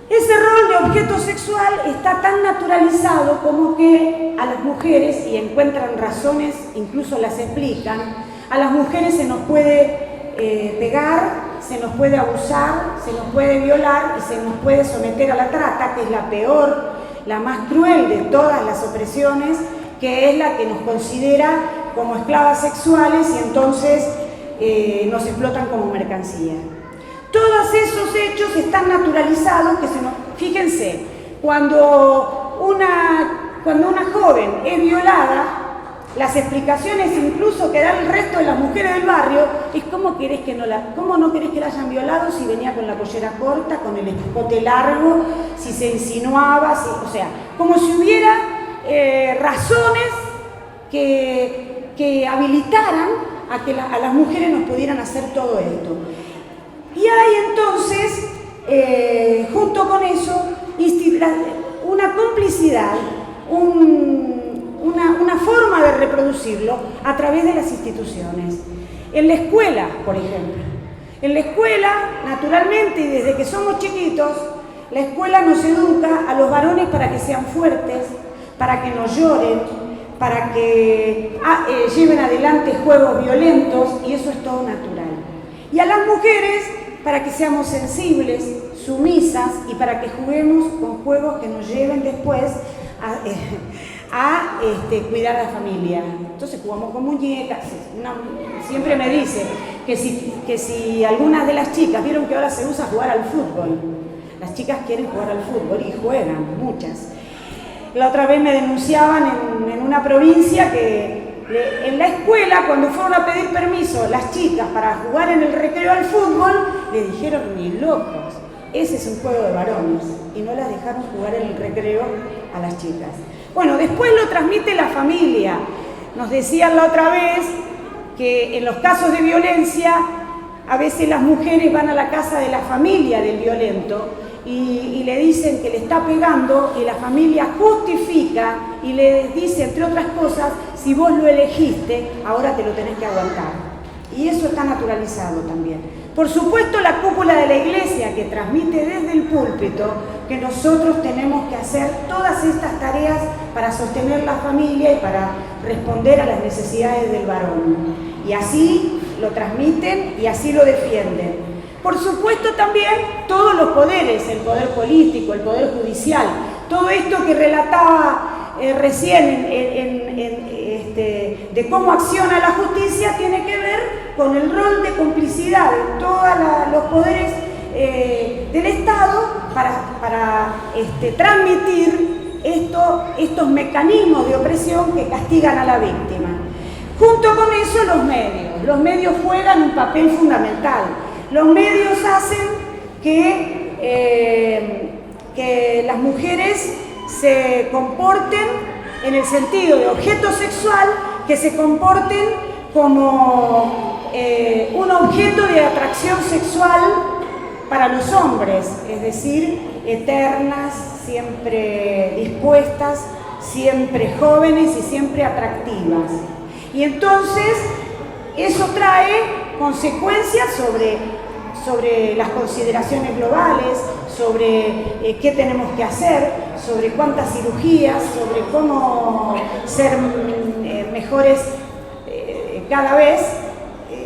Ese rol de objeto sexual está tan naturalizado como que a las mujeres, y encuentran razones, incluso las explican, a las mujeres se nos puede pegar, se nos puede abusar, se nos puede violar y se nos puede someter a la trata, que es la peor, la más cruel de todas las opresiones, que es la que nos considera como esclavas sexuales y entonces nos explotan como mercancía. Todos esos hechos están naturalizados, fíjense, cuando una joven es violada, las explicaciones incluso que dan el resto de las mujeres del barrio es ¿cómo no querés que la hayan violado si venía con la pollera corta, con el escote largo, si se insinuaba, o sea, como si hubiera razones que habilitaran a que a las mujeres nos pudieran hacer todo esto. Y hay entonces, junto con eso, una complicidad, una forma de reproducirlo a través de las instituciones. En la escuela, por ejemplo. En la escuela, naturalmente, y desde que somos chiquitos, la escuela nos educa a los varones para que sean fuertes, para que no lloren, para que lleven adelante juegos violentos, y eso es todo natural. Y a las mujeres para que seamos sensibles, sumisas y para que juguemos con juegos que nos lleven después a cuidar a la familia. Entonces jugamos con muñecas. Siempre me dice que si algunas de las chicas vieron que ahora se usa jugar al fútbol, las chicas quieren jugar al fútbol y juegan, muchas. La otra vez me denunciaban en una provincia que en la escuela, cuando fueron a pedir permiso las chicas para jugar en el recreo al fútbol, le dijeron ni locos, ese es un juego de varones, y no las dejaron jugar en el recreo a las chicas. Bueno, después lo transmite la familia. Nos decían la otra vez que en los casos de violencia, a veces las mujeres van a la casa de la familia del violento y le dicen que le está pegando y la familia justifica y le dice, entre otras cosas, si vos lo elegiste, ahora te lo tenés que aguantar. Y eso está naturalizado también. Por supuesto, la cúpula de la iglesia que transmite desde el púlpito que nosotros tenemos que hacer todas estas tareas para sostener la familia y para responder a las necesidades del varón. Y así lo transmiten y así lo defienden. Por supuesto también todos los poderes, el poder político, el poder judicial, todo esto que relataba recién de cómo acciona la justicia tiene que ver con el rol de complicidad de todos los poderes del Estado para transmitir estos mecanismos de opresión que castigan a la víctima. Junto con eso los medios juegan un papel fundamental. Los medios hacen que las mujeres se comporten en el sentido de objeto sexual, que se comporten como un objeto de atracción sexual para los hombres, es decir, eternas, siempre dispuestas, siempre jóvenes y siempre atractivas. Y entonces eso trae consecuencias sobre las consideraciones globales, sobre qué tenemos que hacer, sobre cuántas cirugías, sobre cómo ser mejores cada vez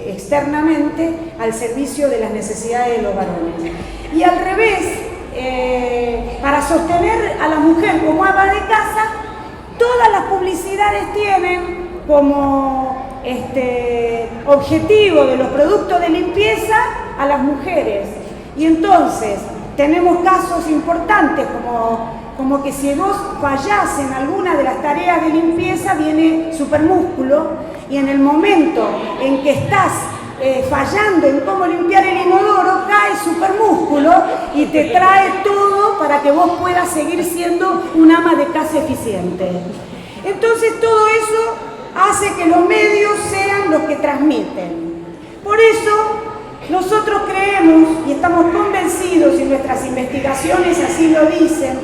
externamente al servicio de las necesidades de los varones. Y al revés, para sostener a la mujer como ama de casa, todas las publicidades tienen como objetivo de los productos de limpieza a las mujeres. Y entonces tenemos casos importantes como que si vos fallás en alguna de las tareas de limpieza viene Supermúsculo, y en el momento en que estás fallando en cómo limpiar el inodoro cae Supermúsculo y te trae todo para que vos puedas seguir siendo un ama de casa eficiente. Entonces todo eso hace que los medios sean los que transmiten. Por eso Nosotros creemos y estamos convencidos, y nuestras investigaciones así lo dicen,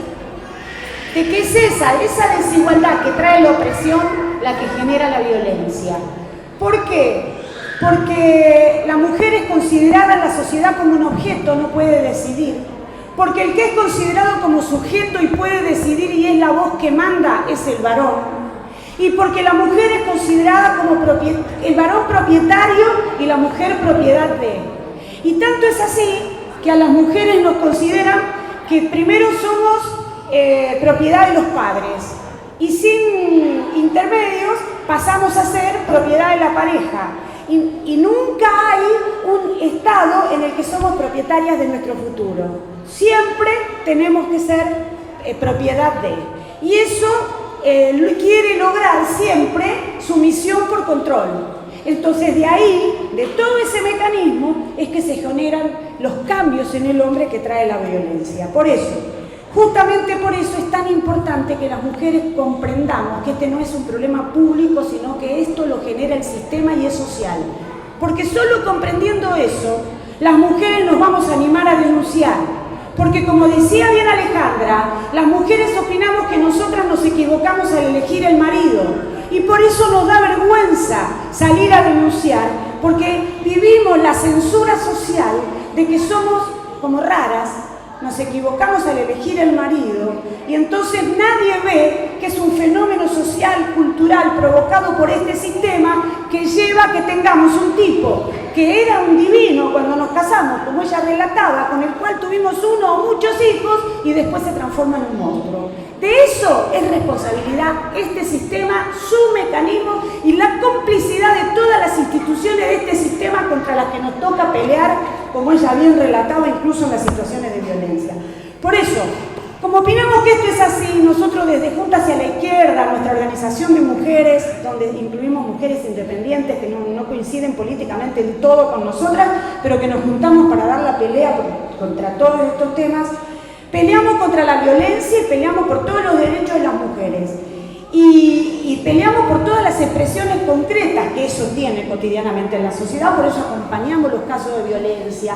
de que es esa desigualdad que trae la opresión la que genera la violencia. ¿Por qué? Porque la mujer es considerada en la sociedad como un objeto, no puede decidir. Porque el que es considerado como sujeto y puede decidir y es la voz que manda es el varón. Y porque la mujer es considerada como el varón propietario y la mujer propiedad de. Y tanto es así que a las mujeres nos consideran que primero somos propiedad de los padres y sin intermedios pasamos a ser propiedad de la pareja. Y nunca hay un estado en el que somos propietarias de nuestro futuro. Siempre tenemos que ser propiedad de. Y eso quiere lograr siempre sumisión por control. Entonces de ahí, de todo ese mecanismo, es que se generan los cambios en el hombre que trae la violencia. Por eso, justamente por eso es tan importante que las mujeres comprendamos que este no es un problema público, sino que esto lo genera el sistema y es social. Porque solo comprendiendo eso, las mujeres nos vamos a animar a denunciar. Porque como decía bien Alejandra, las mujeres opinamos que nosotras nos equivocamos al elegir el marido. Y por eso nos da vergüenza salir a denunciar, porque vivimos la censura social de que somos como raras, nos equivocamos al elegir el marido, y entonces nadie ve que es un fenómeno social, cultural, provocado por este sistema que lleva a que tengamos un tipo que era un divino cuando nos casamos, como ella relataba, con el cual tuvimos uno o muchos hijos y después se transforma en un monstruo. De eso es responsabilidad este sistema, su mecanismo y la complicidad de todas las instituciones de este sistema contra las que nos toca pelear, como ella bien relataba, incluso en las situaciones de violencia. Por eso, como opinamos que esto es así, nosotros desde Juntas hacia la Izquierda, nuestra organización de mujeres, donde incluimos mujeres independientes que no coinciden políticamente en todo con nosotras, pero que nos juntamos para dar la pelea contra todos estos temas, peleamos contra la violencia y peleamos por todos los derechos de las mujeres. Y peleamos por todas las expresiones concretas que eso tiene cotidianamente en la sociedad, por eso acompañamos los casos de violencia,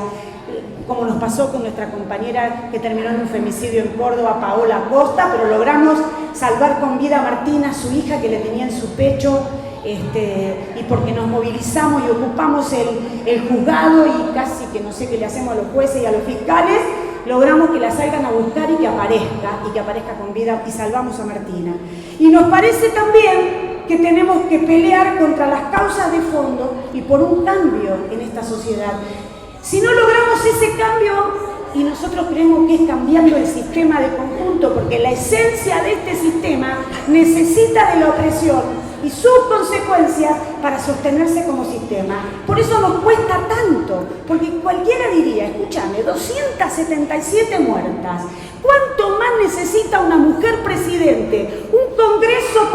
como nos pasó con nuestra compañera que terminó en un femicidio en Córdoba, Paola Costa, pero logramos salvar con vida a Martina, su hija, que le tenía en su pecho, y porque nos movilizamos y ocupamos el juzgado y casi que no sé qué le hacemos a los jueces y a los fiscales, logramos que la salgan a buscar y que aparezca con vida y salvamos a Martina. Y nos parece también que tenemos que pelear contra las causas de fondo y por un cambio en esta sociedad. Si no logramos ese cambio, y nosotros creemos que es cambiando el sistema de conjunto, porque la esencia de este sistema necesita de la opresión y sus consecuencias para sostenerse como sistema. Por eso nos cuesta tanto, porque cualquiera diría, escúchame, 277 muertas, ¿cuánto más necesita una mujer presidente? Un congreso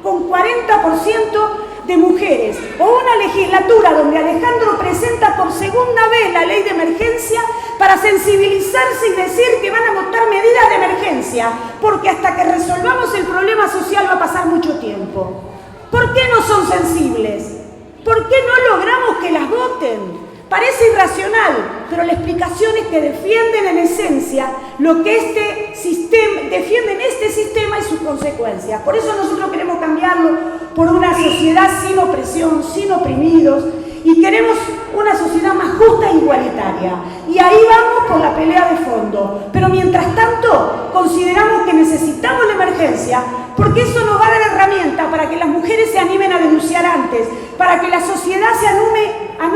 con 40% de mujeres, o una legislatura donde Alejandro presenta por segunda vez la ley de emergencia para sensibilizarse y decir que van a votar medidas de emergencia, porque hasta que resolvamos el problema social va a pasar mucho tiempo. ¿Por qué no son sensibles? ¿Por qué no logramos que las voten? Parece irracional, pero la explicación es que defienden en esencia lo que este sistema, defienden este sistema y sus consecuencias. Por eso nosotros queremos cambiarlo por una sociedad sin opresión, sin oprimidos, y queremos una sociedad más justa e igualitaria. Y ahí vamos por la pelea de fondo. Pero mientras tanto, consideramos que necesitamos la emergencia, porque eso nos va a dar herramienta para que las mujeres se animen a denunciar antes, para que la sociedad se anime a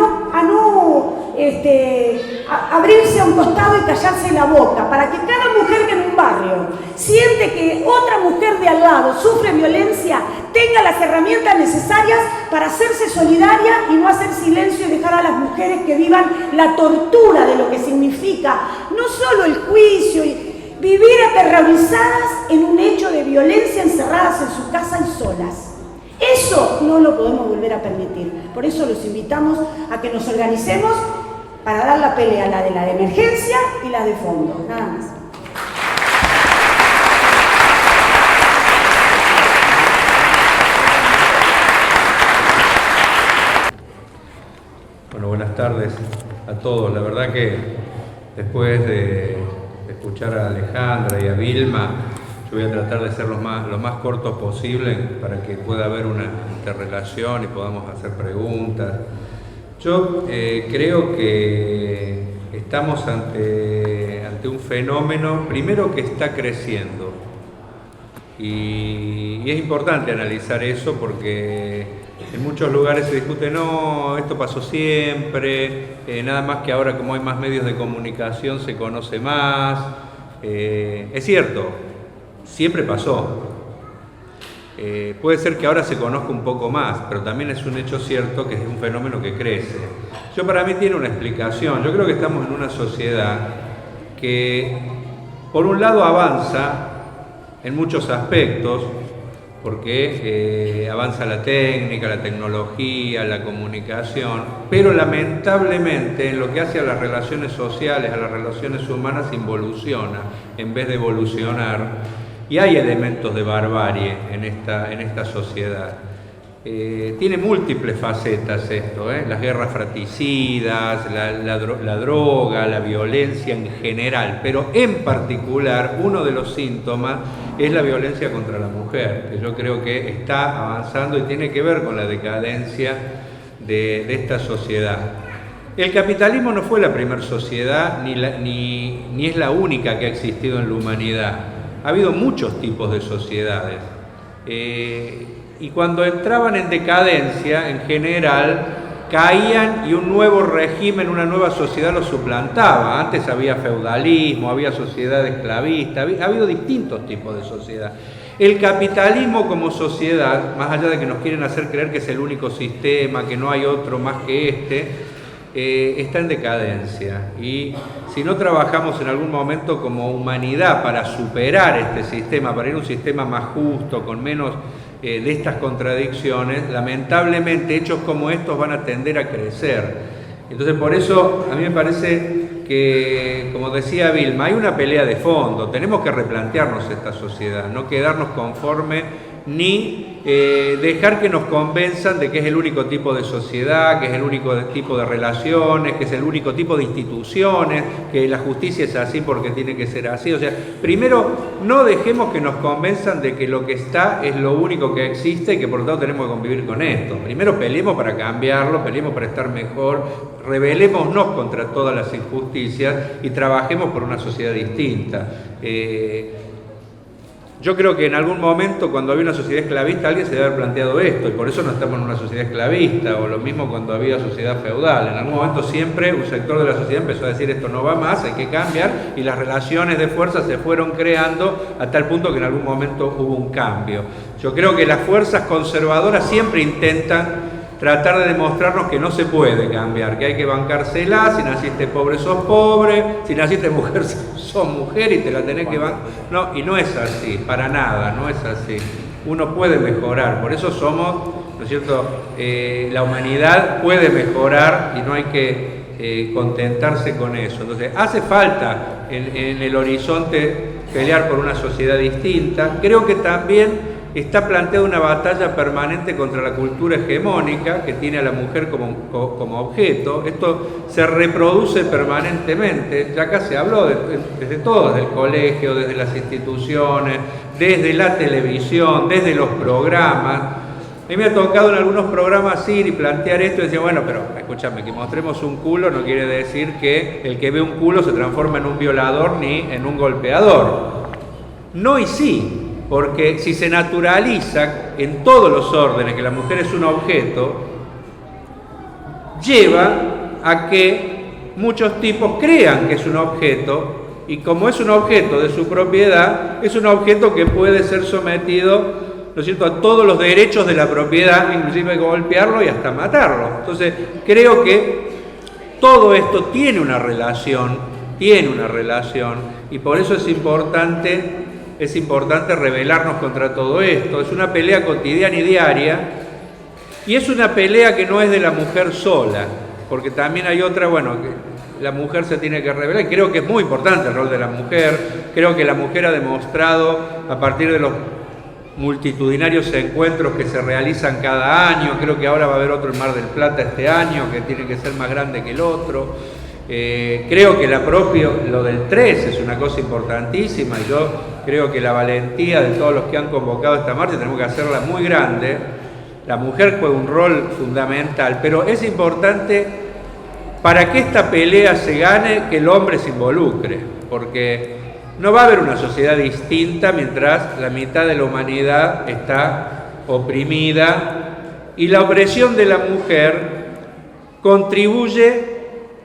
no abrirse a un costado y callarse la boca, para que cada mujer que en un barrio siente que otra mujer de al lado sufre violencia, tenga las herramientas necesarias para hacerse solidaria y no hacer silencio y dejar a las mujeres que vivan la tortura de lo que significa no solo el juicio y vivir aterrorizadas en un hecho de violencia, encerradas en su casa y solas. Eso no lo podemos volver a permitir. Por eso los invitamos a que nos organicemos para dar la pelea, la de emergencia y la de fondo. Nada más. Bueno, buenas tardes. todos. La verdad que después de escuchar a Alejandra y a Vilma, yo voy a tratar de ser lo más cortos posible para que pueda haber una interrelación y podamos hacer preguntas. Yo creo que estamos ante un fenómeno, primero, que está creciendo. Y es importante analizar eso porque en muchos lugares se discute, no, esto pasó siempre, nada más que ahora como hay más medios de comunicación se conoce más. Es cierto, siempre pasó. Puede ser que ahora se conozca un poco más, pero también es un hecho cierto que es un fenómeno que crece. Para mí tiene una explicación. Yo creo que estamos en una sociedad que, por un lado, avanza en muchos aspectos, porque avanza la técnica, la tecnología, la comunicación, pero lamentablemente en lo que hace a las relaciones sociales, a las relaciones humanas, involuciona en vez de evolucionar. Y hay elementos de barbarie en esta sociedad. Tiene múltiples facetas esto, las guerras fratricidas, la droga, la violencia en general, pero en particular uno de los síntomas es la violencia contra la mujer, que yo creo que está avanzando y tiene que ver con la decadencia de esta sociedad. El capitalismo no fue la primera sociedad ni es la única que ha existido en la humanidad. Ha habido muchos tipos de sociedades. Y cuando entraban en decadencia, en general, caían y un nuevo régimen, una nueva sociedad los suplantaba. Antes había feudalismo, había sociedad esclavista, ha habido distintos tipos de sociedad. El capitalismo como sociedad, más allá de que nos quieren hacer creer que es el único sistema, que no hay otro más que está en decadencia. Y si no trabajamos en algún momento como humanidad para superar este sistema, para ir a un sistema más justo, con menos de estas contradicciones, lamentablemente hechos como estos van a tender a crecer. Entonces, por eso a mí me parece que, como decía Vilma, hay una pelea de fondo. Tenemos que replantearnos esta sociedad, no quedarnos conformes ni dejar que nos convenzan de que es el único tipo de sociedad, que es el único tipo de relaciones, que es el único tipo de instituciones, que la justicia es así porque tiene que ser así. O sea, primero, no dejemos que nos convenzan de que lo que está es lo único que existe y que por lo tanto tenemos que convivir con esto. Primero peleemos para cambiarlo, peleemos para estar mejor, rebelémonos contra todas las injusticias y trabajemos por una sociedad distinta. Yo creo que en algún momento, cuando había una sociedad esclavista, alguien se debe haber planteado esto, y por eso no estamos en una sociedad esclavista, o lo mismo cuando había sociedad feudal. En algún momento siempre un sector de la sociedad empezó a decir esto no va más, hay que cambiar, y las relaciones de fuerza se fueron creando a tal punto que en algún momento hubo un cambio. Yo creo que las fuerzas conservadoras siempre intentan tratar de demostrarnos que no se puede cambiar, que hay que bancársela. Si naciste pobre sos pobre, si naciste mujer sos mujer y te la tenés que bancar. No, y no es así, para nada, no es así. Uno puede mejorar, por eso somos, ¿no es cierto? La humanidad puede mejorar y no hay que contentarse con eso. Entonces, hace falta en el horizonte pelear por una sociedad distinta. Creo que también está planteada una batalla permanente contra la cultura hegemónica que tiene a la mujer como objeto. Esto se reproduce permanentemente, ya acá se habló desde todo, desde el colegio, desde las instituciones, desde la televisión, desde los programas. A mí me ha tocado en algunos programas ir y plantear esto y decir, bueno, pero escúchame, que mostremos un culo no quiere decir que el que ve un culo se transforma en un violador ni en un golpeador. No y sí. Porque si se naturaliza en todos los órdenes que la mujer es un objeto, lleva a que muchos tipos crean que es un objeto, y como es un objeto de su propiedad, es un objeto que puede ser sometido, ¿no es cierto?, a todos los derechos de la propiedad, inclusive golpearlo y hasta matarlo. Entonces, creo que todo esto tiene una relación, y por eso es importante rebelarnos contra todo esto. Es una pelea cotidiana y diaria, y es una pelea que no es de la mujer sola, porque también hay otra, bueno, que la mujer se tiene que rebelar, y creo que es muy importante el rol de la mujer. Creo que la mujer ha demostrado, a partir de los multitudinarios encuentros que se realizan cada año, creo que ahora va a haber otro en Mar del Plata este año, que tiene que ser más grande que el otro, Creo que lo del 3 es una cosa importantísima y yo creo que la valentía de todos los que han convocado esta marcha tenemos que hacerla muy grande. La mujer juega un rol fundamental, pero es importante para que esta pelea se gane que el hombre se involucre, porque no va a haber una sociedad distinta mientras la mitad de la humanidad está oprimida y la opresión de la mujer contribuye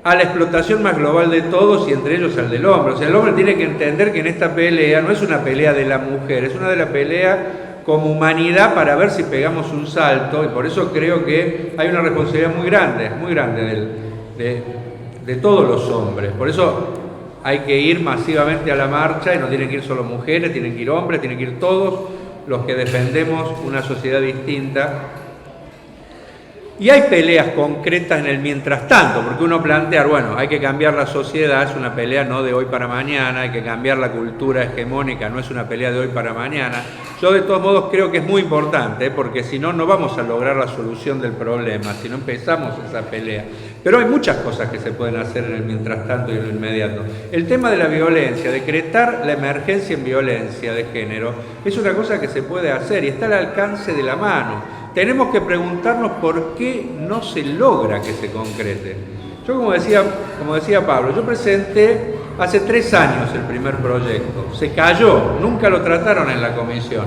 a la explotación más global de todos y entre ellos al del hombre. O sea, el hombre tiene que entender que en esta pelea no es una pelea de la mujer, es una de la pelea como humanidad para ver si pegamos un salto, y por eso creo que hay una responsabilidad muy grande de todos los hombres. Por eso hay que ir masivamente a la marcha y no tienen que ir solo mujeres, tienen que ir hombres, tienen que ir todos los que defendemos una sociedad distinta. Y hay peleas concretas en el mientras tanto, porque uno plantea, bueno, hay que cambiar la sociedad, es una pelea no de hoy para mañana, hay que cambiar la cultura hegemónica, no es una pelea de hoy para mañana. Yo de todos modos creo que es muy importante, porque si no, no vamos a lograr la solución del problema, si no empezamos esa pelea. Pero hay muchas cosas que se pueden hacer en el mientras tanto y en el inmediato. El tema de la violencia, decretar la emergencia en violencia de género, es una cosa que se puede hacer y está al alcance de la mano. Tenemos que preguntarnos por qué no se logra que se concrete. Yo, como decía Pablo, yo presenté hace 3 años el primer proyecto. Se cayó, nunca lo trataron en la comisión,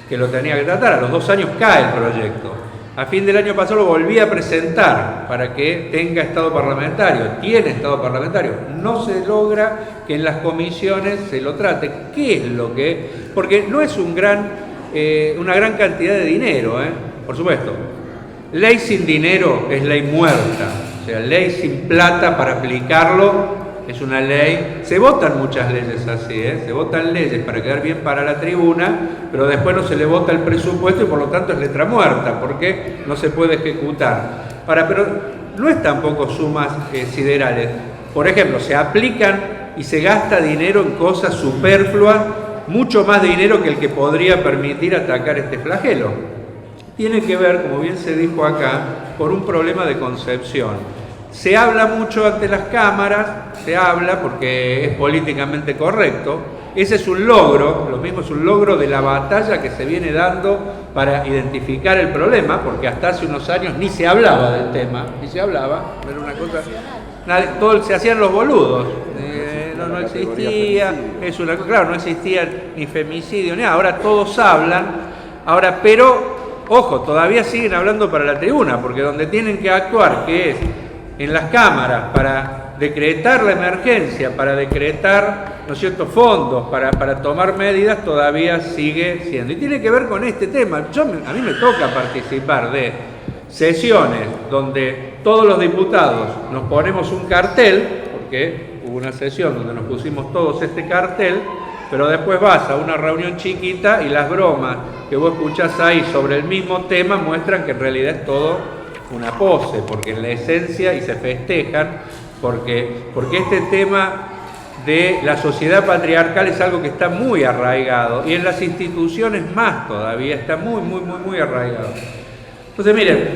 que lo tenía que tratar. A los 2 años cae el proyecto. A fin del año pasado lo volví a presentar para que tenga estado parlamentario. Tiene estado parlamentario. No se logra que en las comisiones se lo trate. ¿Qué es lo que...? Porque no es una gran cantidad de dinero, por supuesto. Ley sin dinero es ley muerta. O sea, ley sin plata para aplicarlo es una ley. Se votan muchas leyes así, se votan leyes para quedar bien para la tribuna, pero después no se le vota el presupuesto y por lo tanto es letra muerta, porque no se puede ejecutar. Pero no es tampoco sumas siderales. Por ejemplo, se aplican y se gasta dinero en cosas superfluas, mucho más dinero que el que podría permitir atacar este flagelo. Tiene que ver, como bien se dijo acá, por un problema de concepción. Se habla mucho ante las cámaras, se habla porque es políticamente correcto. Ese es un logro, lo mismo es un logro de la batalla que se viene dando para identificar el problema, porque hasta hace unos años ni se hablaba del tema, era una cosa, se hacían los boludos, no existía, claro, no existía ni femicidio, ni ahora todos hablan, pero ojo, todavía siguen hablando para la tribuna, porque donde tienen que actuar, que es en las cámaras, para decretar la emergencia, para decretar, ¿no es cierto?, fondos, para tomar medidas, todavía sigue siendo. Y tiene que ver con este tema. A mí me toca participar de sesiones donde todos los diputados nos ponemos un cartel, porque hubo una sesión donde nos pusimos todos este cartel, pero después vas a una reunión chiquita y las bromas que vos escuchás ahí sobre el mismo tema muestran que en realidad es todo una pose, porque en la esencia, y se festejan, porque este tema de la sociedad patriarcal es algo que está muy arraigado, y en las instituciones más todavía, está muy arraigado. Entonces, miren,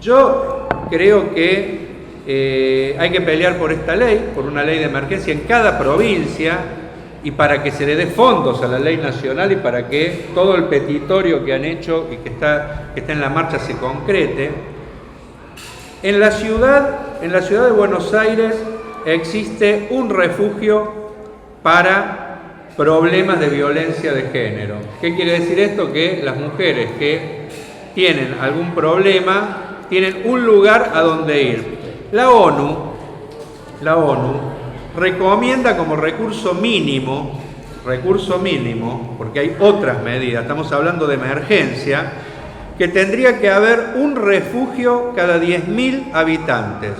yo creo que hay que pelear por esta ley, por una ley de emergencia en cada provincia, y para que se le dé fondos a la ley nacional y para que todo el petitorio que han hecho y que está en la marcha se concrete. En la ciudad de Buenos Aires existe un refugio para problemas de violencia de género. ¿Qué quiere decir esto? Que las mujeres que tienen algún problema tienen un lugar a donde ir. La ONU recomienda como recurso mínimo, porque hay otras medidas, estamos hablando de emergencia, que tendría que haber un refugio cada 10.000 habitantes.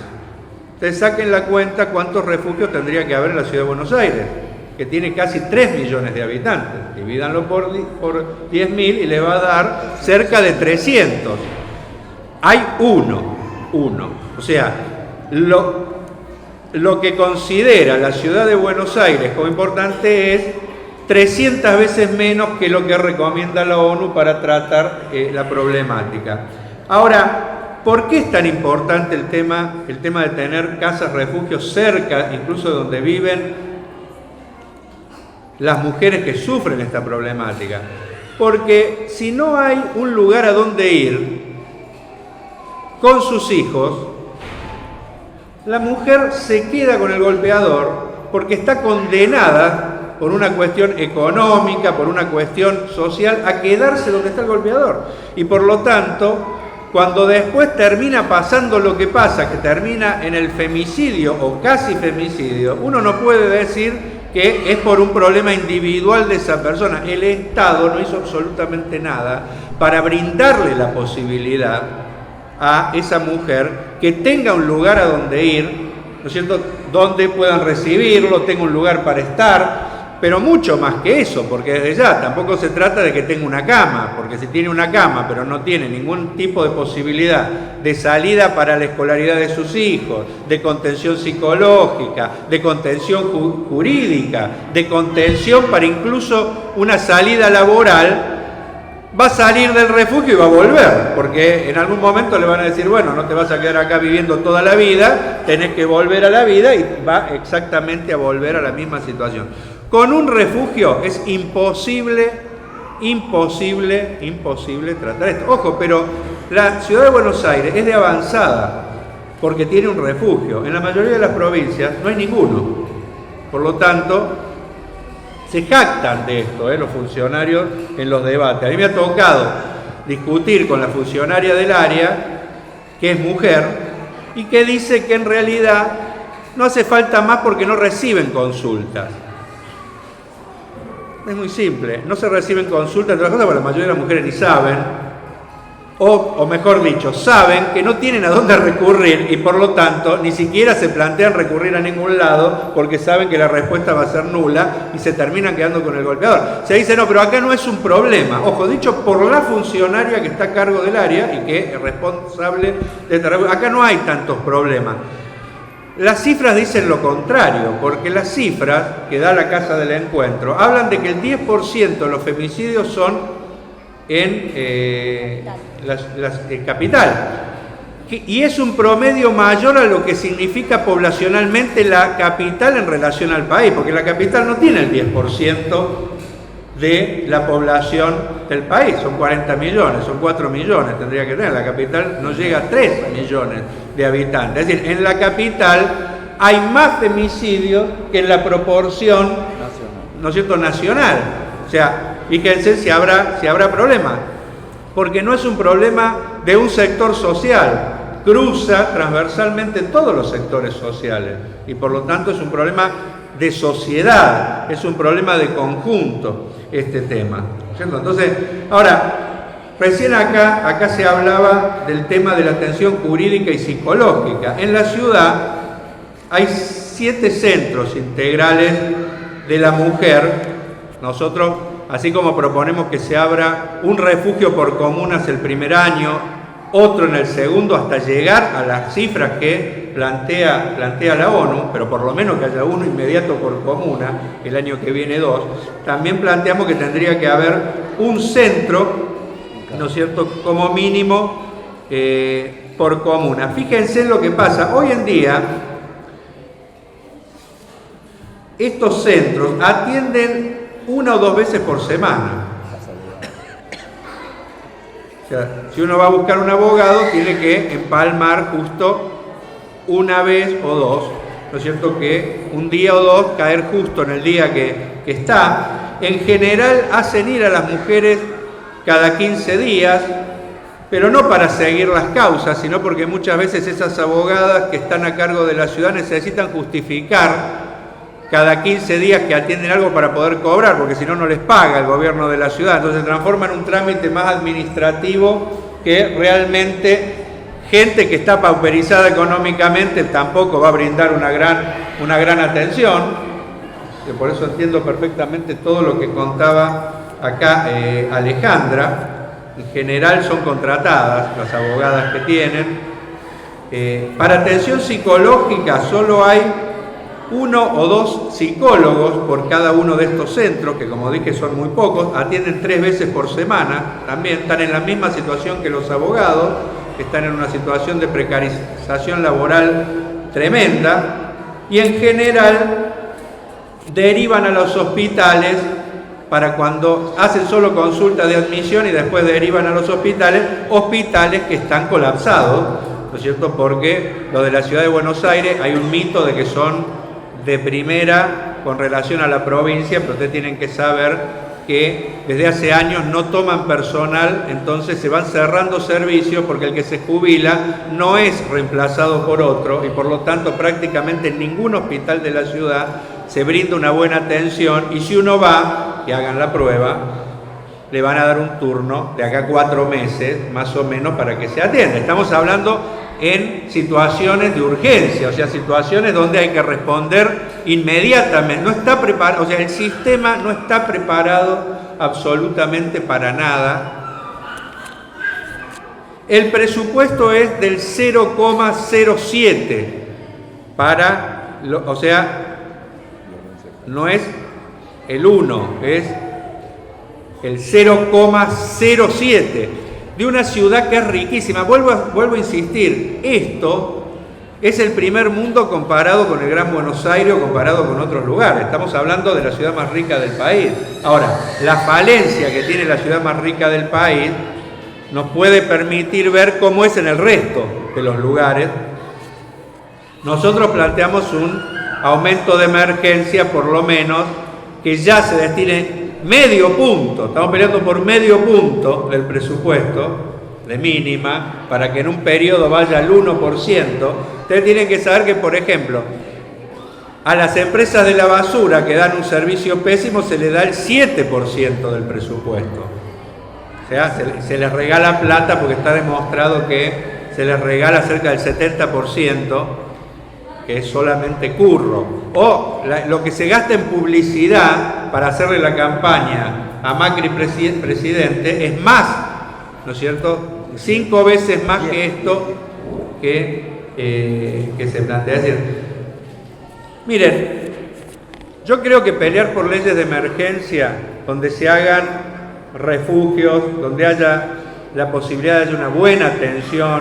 Ustedes saquen la cuenta cuántos refugios tendría que haber en la ciudad de Buenos Aires, que tiene casi 3 millones de habitantes. Divídanlo por 10.000 y le va a dar cerca de 300. Hay uno. O sea, lo que considera la ciudad de Buenos Aires como importante es 300 veces menos que lo que recomienda la ONU para tratar la problemática. Ahora, ¿Por qué es tan importante el tema de tener casas refugios cerca, incluso de donde viven las mujeres que sufren esta problemática? Porque si no hay un lugar a donde ir con sus hijos, la mujer se queda con el golpeador porque está condenada por una cuestión económica, por una cuestión social, a quedarse donde está el golpeador. Y por lo tanto, cuando después termina pasando lo que pasa, que termina en el femicidio o casi femicidio, uno no puede decir que es por un problema individual de esa persona. El Estado no hizo absolutamente nada para brindarle la posibilidad a esa mujer que tenga un lugar a donde ir, ¿no es cierto?, donde puedan recibirlo, tenga un lugar para estar, pero mucho más que eso, porque desde ya tampoco se trata de que tenga una cama, porque si tiene una cama pero no tiene ningún tipo de posibilidad de salida para la escolaridad de sus hijos, de contención psicológica, de contención jurídica, de contención para incluso una salida laboral, va a salir del refugio y va a volver, porque en algún momento le van a decir, bueno, no te vas a quedar acá viviendo toda la vida, tenés que volver a la vida, y va exactamente a volver a la misma situación. Con un refugio es imposible tratar esto. Ojo, pero la ciudad de Buenos Aires es de avanzada, porque tiene un refugio. En la mayoría de las provincias no hay ninguno. Por lo tanto, se jactan de esto, los funcionarios en los debates. A mí me ha tocado discutir con la funcionaria del área, que es mujer, y que dice que en realidad no hace falta más porque no reciben consultas. Es muy simple, no se reciben consultas, entre otras cosas, porque la mayoría de las mujeres ni saben, o mejor dicho, saben que no tienen a dónde recurrir y por lo tanto ni siquiera se plantean recurrir a ningún lado porque saben que la respuesta va a ser nula y se terminan quedando con el golpeador. Se dice, no, pero acá no es un problema. Ojo, dicho por la funcionaria que está a cargo del área y que es responsable de esta respuesta. Acá no hay tantos problemas. Las cifras dicen lo contrario, porque las cifras que da la Casa del Encuentro hablan de que el 10% de los femicidios son en capital. Y es un promedio mayor a lo que significa poblacionalmente la capital en relación al país, porque la capital no tiene el 10% de la población del país, son 40 millones, son 4 millones tendría que tener, la capital no llega a 3 millones de habitantes, es decir, en la capital hay más femicidios que en la proporción, ¿no es cierto?, nacional. O sea, fíjense si habrá problemas, porque no es un problema de un sector social, cruza transversalmente todos los sectores sociales y por lo tanto es un problema de sociedad, es un problema de conjunto este tema, ¿cierto? Entonces, ahora, recién acá se hablaba del tema de la atención jurídica y psicológica. En la ciudad hay 7 centros integrales de la mujer. Nosotros, así como proponemos que se abra un refugio por comunas el primer año, otro en el segundo, hasta llegar a las cifras que plantea la ONU, pero por lo menos que haya uno inmediato por comuna, el año que viene 2, también planteamos que tendría que haber un centro, ¿no es cierto?, como mínimo por comuna. Fíjense en lo que pasa. Hoy en día, estos centros atienden 1 o 2 veces por semana. O sea, si uno va a buscar un abogado, tiene que empalmar justo una vez o 2, ¿no es cierto?, que un día o 2 caer justo en el día que está. En general hacen ir a las mujeres cada 15 días, pero no para seguir las causas, sino porque muchas veces esas abogadas que están a cargo de la ciudad necesitan justificar cada 15 días que atienden algo para poder cobrar, porque si no, no les paga el gobierno de la ciudad. Entonces se transforma en un trámite más administrativo que realmente gente que está pauperizada económicamente tampoco va a brindar una gran atención. Que por eso entiendo perfectamente todo lo que contaba acá Alejandra. En general son contratadas las abogadas que tienen. Para atención psicológica solo hay 1 o 2 psicólogos por cada uno de estos centros, que como dije son muy pocos, atienden 3 veces por semana, también están en la misma situación que los abogados, están en una situación de precarización laboral tremenda y en general derivan a los hospitales para cuando hacen solo consulta de admisión y después derivan a los hospitales que están colapsados, ¿no es cierto? Porque los de la ciudad de Buenos Aires hay un mito de que son de primera con relación a la provincia, pero ustedes tienen que saber que desde hace años no toman personal, entonces se van cerrando servicios porque el que se jubila no es reemplazado por otro y por lo tanto prácticamente en ningún hospital de la ciudad se brinda una buena atención y si uno va, que hagan la prueba, le van a dar un turno de acá 4 meses más o menos para que se atienda. Estamos hablando en situaciones de urgencia, o sea, situaciones donde hay que responder inmediatamente. No está preparado, o sea, el sistema no está preparado absolutamente para nada. El presupuesto es del 0,07 para, o sea, no es el 1, es el 0,07 de una ciudad que es riquísima. Vuelvo a insistir, esto es el primer mundo comparado con el Gran Buenos Aires o comparado con otros lugares. Estamos hablando de la ciudad más rica del país. Ahora, la falencia que tiene la ciudad más rica del país nos puede permitir ver cómo es en el resto de los lugares. Nosotros planteamos un aumento de emergencia, por lo menos, que ya se destine medio punto, estamos peleando por medio punto del presupuesto, de mínima, para que en un periodo vaya al 1%. Ustedes tienen que saber que, por ejemplo, a las empresas de la basura que dan un servicio pésimo se les da el 7% del presupuesto. O sea, se les regala plata porque está demostrado que se les regala cerca del 70%, que es solamente curro. O lo que se gasta en publicidad para hacerle la campaña a Macri presidente es más, ¿no es cierto? 5 veces más que esto que se plantea. Es decir, miren, yo creo que pelear por leyes de emergencia donde se hagan refugios, donde haya la posibilidad de una buena atención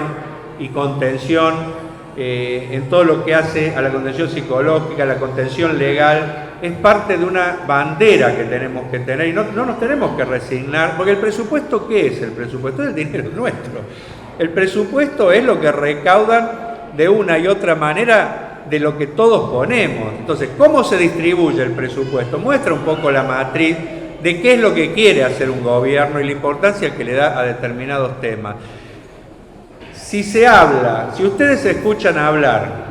y contención en todo lo que hace a la contención psicológica, a la contención legal, es parte de una bandera que tenemos que tener y no nos tenemos que resignar, porque el presupuesto, ¿qué es el presupuesto? Es el dinero nuestro. El presupuesto es lo que recaudan de una y otra manera de lo que todos ponemos. Entonces, ¿cómo se distribuye el presupuesto? Muestra un poco la matriz de qué es lo que quiere hacer un gobierno y la importancia que le da a determinados temas. Si se habla, si ustedes escuchan hablar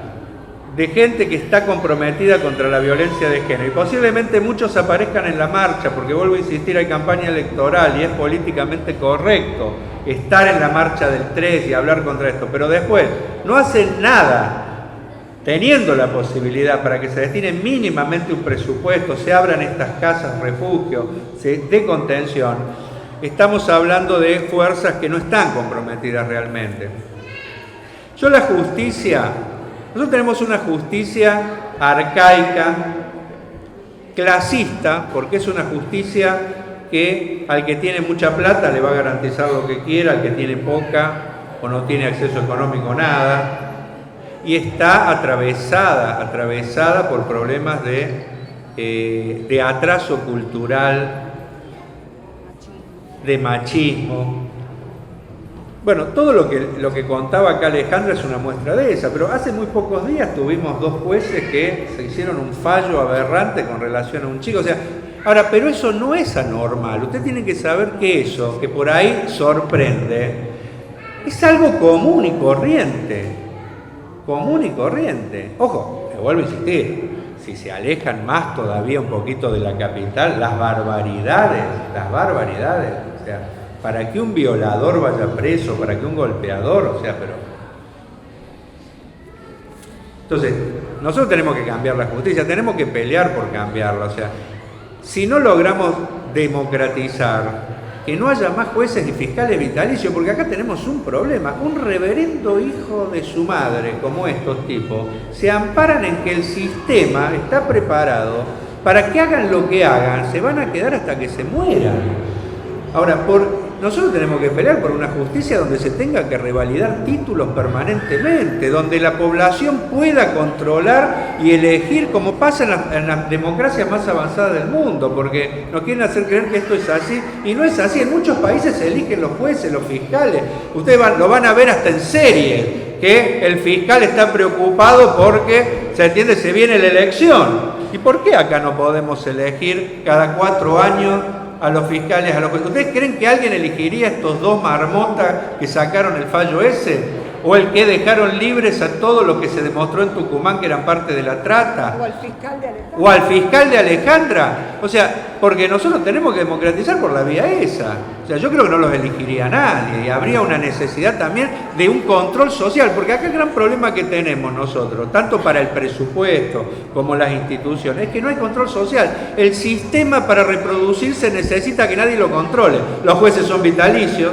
de gente que está comprometida contra la violencia de género, y posiblemente muchos aparezcan en la marcha, porque vuelvo a insistir, hay campaña electoral y es políticamente correcto estar en la marcha del 3 y hablar contra esto, pero después no hacen nada teniendo la posibilidad para que se destine mínimamente un presupuesto, se abran estas casas refugio de contención. Estamos hablando de fuerzas que no están comprometidas realmente. La justicia, nosotros tenemos una justicia arcaica, clasista, porque es una justicia que al que tiene mucha plata le va a garantizar lo que quiera, al que tiene poca o no tiene acceso económico nada, y está atravesada por problemas de atraso cultural, de machismo. Bueno, todo lo que contaba acá Alejandra es una muestra de esa, pero hace muy pocos días tuvimos 2 jueces que se hicieron un fallo aberrante con relación a un chico. O sea, ahora, pero eso no es anormal. Usted tiene que saber que eso, que por ahí sorprende, es algo común y corriente. Común y corriente. Ojo, me vuelvo a insistir, si se alejan más todavía un poquito de la capital, las barbaridades, o sea, para que un violador vaya preso, para que un golpeador, o sea, pero... Entonces, nosotros tenemos que cambiar la justicia, tenemos que pelear por cambiarla, o sea, si no logramos democratizar, que no haya más jueces y fiscales vitalicios, porque acá tenemos un problema, un reverendo hijo de su madre, como estos tipos, se amparan en que el sistema está preparado para que hagan lo que hagan, se van a quedar hasta que se mueran. Ahora, nosotros tenemos que pelear por una justicia donde se tenga que revalidar títulos permanentemente, donde la población pueda controlar y elegir, como pasa en las democracias más avanzadas del mundo, porque nos quieren hacer creer que esto es así, y no es así. En muchos países se eligen los jueces, los fiscales. Ustedes lo van a ver hasta en serie, que el fiscal está preocupado porque, se entiende, se viene la elección. ¿Y por qué acá no podemos elegir cada 4 años a los fiscales, a los jueces? ¿Ustedes creen que alguien elegiría estos 2 marmotas que sacaron el fallo ese? ¿O el que dejaron libres a todos los que se demostró en Tucumán que eran parte de la trata? O al fiscal de Alejandra. O al fiscal de Alejandra. O sea, porque nosotros tenemos que democratizar por la vía esa. O sea, yo creo que no los elegiría nadie, y habría una necesidad también de un control social, porque acá el gran problema que tenemos nosotros, tanto para el presupuesto como las instituciones, es que no hay control social. El sistema para reproducirse necesita que nadie lo controle. Los jueces son vitalicios,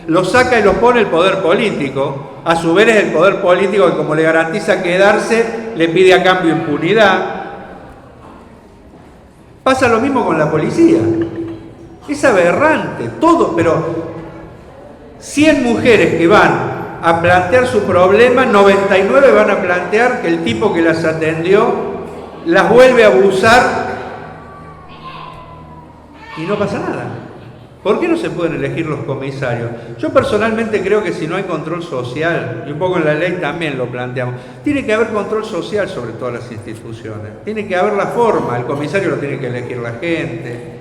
los saca y los pone el poder político. A su vez es el poder político que, como le garantiza quedarse, le pide a cambio impunidad. Pasa lo mismo con la policía. Es aberrante, todo, pero 100 mujeres que van a plantear su problema, 99 van a plantear que el tipo que las atendió las vuelve a abusar y no pasa nada. ¿Por qué no se pueden elegir los comisarios? Yo personalmente creo que si no hay control social, y un poco en la ley también lo planteamos, tiene que haber control social sobre todas las instituciones. Tiene que haber la forma, el comisario lo tiene que elegir la gente,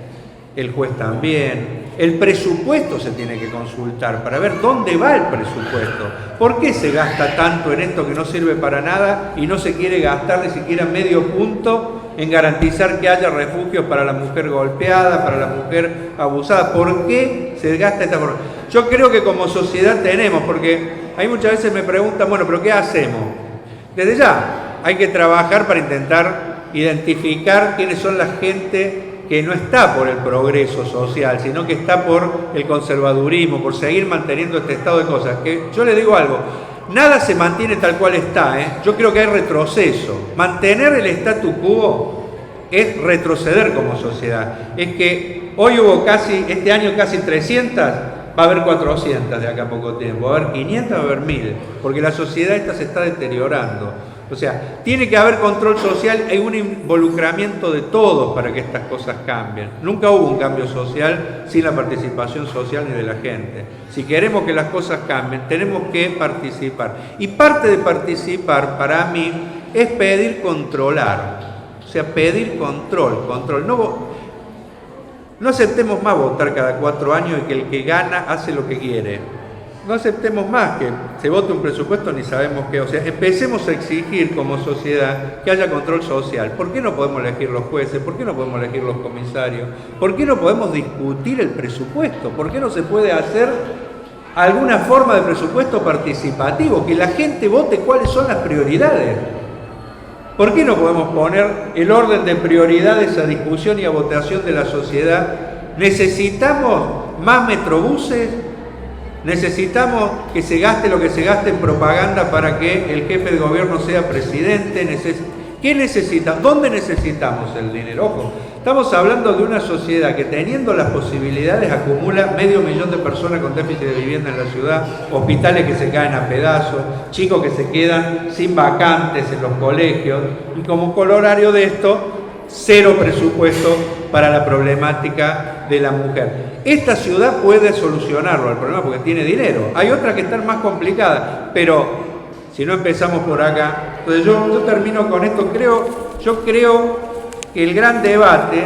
el juez también. El presupuesto se tiene que consultar para ver dónde va el presupuesto. ¿Por qué se gasta tanto en esto que no sirve para nada y no se quiere gastar ni siquiera medio punto en garantizar que haya refugios para la mujer golpeada, para la mujer abusada? ¿Por qué se gasta esta forma? Yo creo que como sociedad tenemos, porque ahí muchas veces me preguntan, bueno, ¿pero qué hacemos? Desde ya hay que trabajar para intentar identificar quiénes son la gente que no está por el progreso social, sino que está por el conservadurismo, por seguir manteniendo este estado de cosas. Que yo le digo algo, nada se mantiene tal cual está, Yo creo que hay retroceso. Mantener el statu quo es retroceder como sociedad. Es que hoy hubo este año casi 300, va a haber 400 de acá a poco tiempo, va a haber 500, va a haber 1000, porque la sociedad esta se está deteriorando. O sea, tiene que haber control social, hay un involucramiento de todos para que estas cosas cambien. Nunca hubo un cambio social sin la participación social ni de la gente. Si queremos que las cosas cambien, tenemos que participar. Y parte de participar, para mí, es pedir controlar. O sea, pedir control. No aceptemos más votar cada 4 años y que el que gana hace lo que quiere. No aceptemos más que se vote un presupuesto ni sabemos qué. O sea, empecemos a exigir como sociedad que haya control social. ¿Por qué no podemos elegir los jueces? ¿Por qué no podemos elegir los comisarios? ¿Por qué no podemos discutir el presupuesto? ¿Por qué no se puede hacer alguna forma de presupuesto participativo? Que la gente vote cuáles son las prioridades. ¿Por qué no podemos poner el orden de prioridades a discusión y a votación de la sociedad? ¿Necesitamos más metrobuses? ¿Necesitamos que se gaste lo que se gaste en propaganda para que el jefe de gobierno sea presidente? ¿Qué necesitamos? ¿Dónde necesitamos el dinero? Ojo, estamos hablando de una sociedad que, teniendo las posibilidades, acumula 500.000 de personas con déficit de vivienda en la ciudad, hospitales que se caen a pedazos, chicos que se quedan sin vacantes en los colegios, y como colorario de esto, 0 presupuesto para la problemática de la mujer. Esta ciudad puede solucionarlo el problema porque tiene dinero. Hay otras que están más complicadas, pero si no empezamos por acá. Entonces yo termino con esto. Yo creo que el gran debate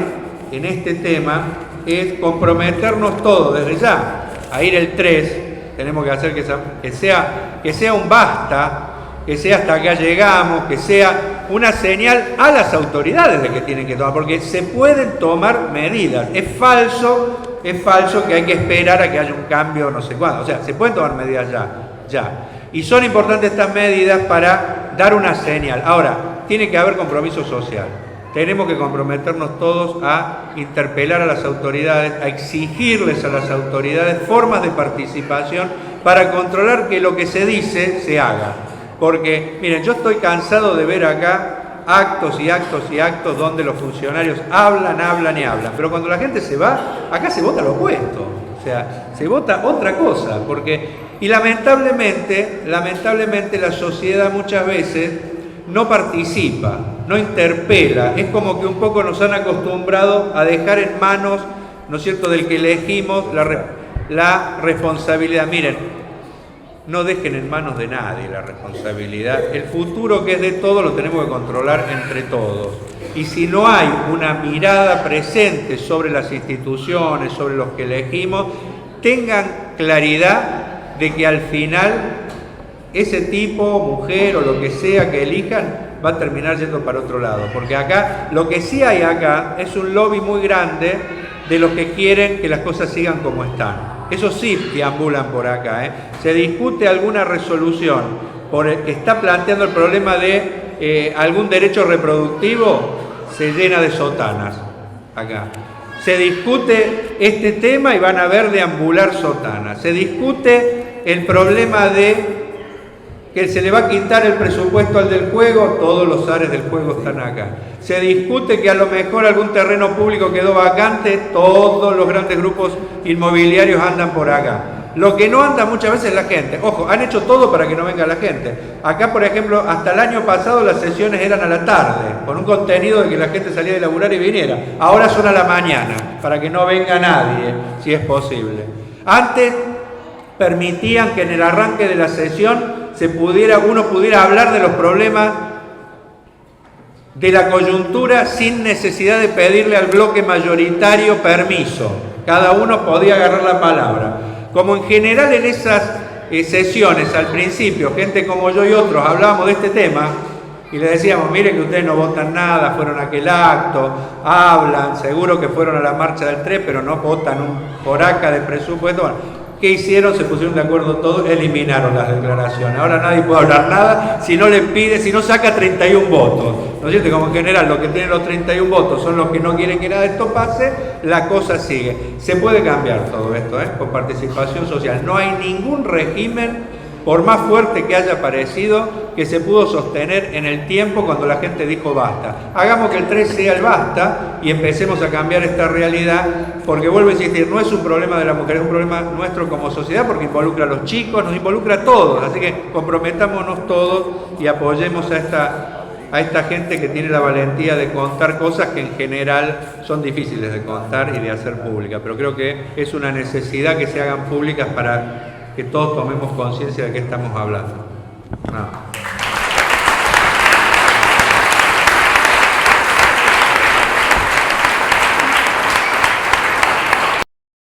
en este tema es comprometernos todos desde ya a ir el 3. Tenemos que hacer que sea un basta, que sea hasta acá llegamos, que sea una señal a las autoridades de que tienen que tomar, porque se pueden tomar medidas. Es falso que hay que esperar a que haya un cambio no sé cuándo. O sea, se pueden tomar medidas ya. Y son importantes estas medidas para dar una señal. Ahora, tiene que haber compromiso social. Tenemos que comprometernos todos a interpelar a las autoridades, a exigirles a las autoridades formas de participación para controlar que lo que se dice se haga. Porque, miren, yo estoy cansado de ver acá actos y actos y actos donde los funcionarios hablan, pero cuando la gente se va, acá se vota lo opuesto. sea, se vota otra cosa, y lamentablemente la sociedad muchas veces no participa, no interpela, es como que un poco nos han acostumbrado a dejar en manos, ¿no es cierto?, del que elegimos la responsabilidad. Miren, no dejen en manos de nadie la responsabilidad. El futuro, que es de todos, lo tenemos que controlar entre todos. Y si no hay una mirada presente sobre las instituciones, sobre los que elegimos, tengan claridad de que al final ese tipo, mujer o lo que sea que elijan, va a terminar yendo para otro lado. Porque acá, lo que sí hay acá es un lobby muy grande de los que quieren que las cosas sigan como están. Eso sí deambulan por acá, ¿eh? Se discute alguna resolución que está planteando el problema de algún derecho reproductivo, se llena de sotanas acá. Se discute este tema y van a ver deambular sotanas. Se discute el problema de que se le va a quitar el presupuesto al del juego, todos los áreas del juego están acá. Se discute que a lo mejor algún terreno público quedó vacante, todos los grandes grupos inmobiliarios andan por acá. Lo que no anda muchas veces es la gente. Ojo, han hecho todo para que no venga la gente. Acá, por ejemplo, hasta el año pasado las sesiones eran a la tarde, con un contenido de que la gente salía de laburar y viniera. Ahora son a la mañana, para que no venga nadie, si es posible. Antes permitían que en el arranque de la sesión uno pudiera hablar de los problemas de la coyuntura sin necesidad de pedirle al bloque mayoritario permiso. Cada uno podía agarrar la palabra. Como en general en esas sesiones al principio, gente como yo y otros hablábamos de este tema y le decíamos, miren que ustedes no votan nada, fueron a aquel acto, hablan, seguro que fueron a la marcha del 3, pero no votan un poraca de presupuesto. Bueno, ¿qué hicieron? Se pusieron de acuerdo todos, eliminaron las declaraciones. Ahora nadie puede hablar nada si no le pide, si no saca 31 votos. ¿No es cierto? Como en general los que tienen los 31 votos son los que no quieren que nada de esto pase, la cosa sigue. Se puede cambiar todo esto, con participación social. No hay ningún régimen, por más fuerte que haya parecido, que se pudo sostener en el tiempo cuando la gente dijo basta. Hagamos que el 3 sea el basta y empecemos a cambiar esta realidad, porque vuelvo a insistir, no es un problema de la mujer, es un problema nuestro como sociedad, porque involucra a los chicos, nos involucra a todos, así que comprometámonos todos y apoyemos a esta gente que tiene la valentía de contar cosas que en general son difíciles de contar y de hacer públicas, pero creo que es una necesidad que se hagan públicas para que todos tomemos conciencia de qué estamos hablando. No.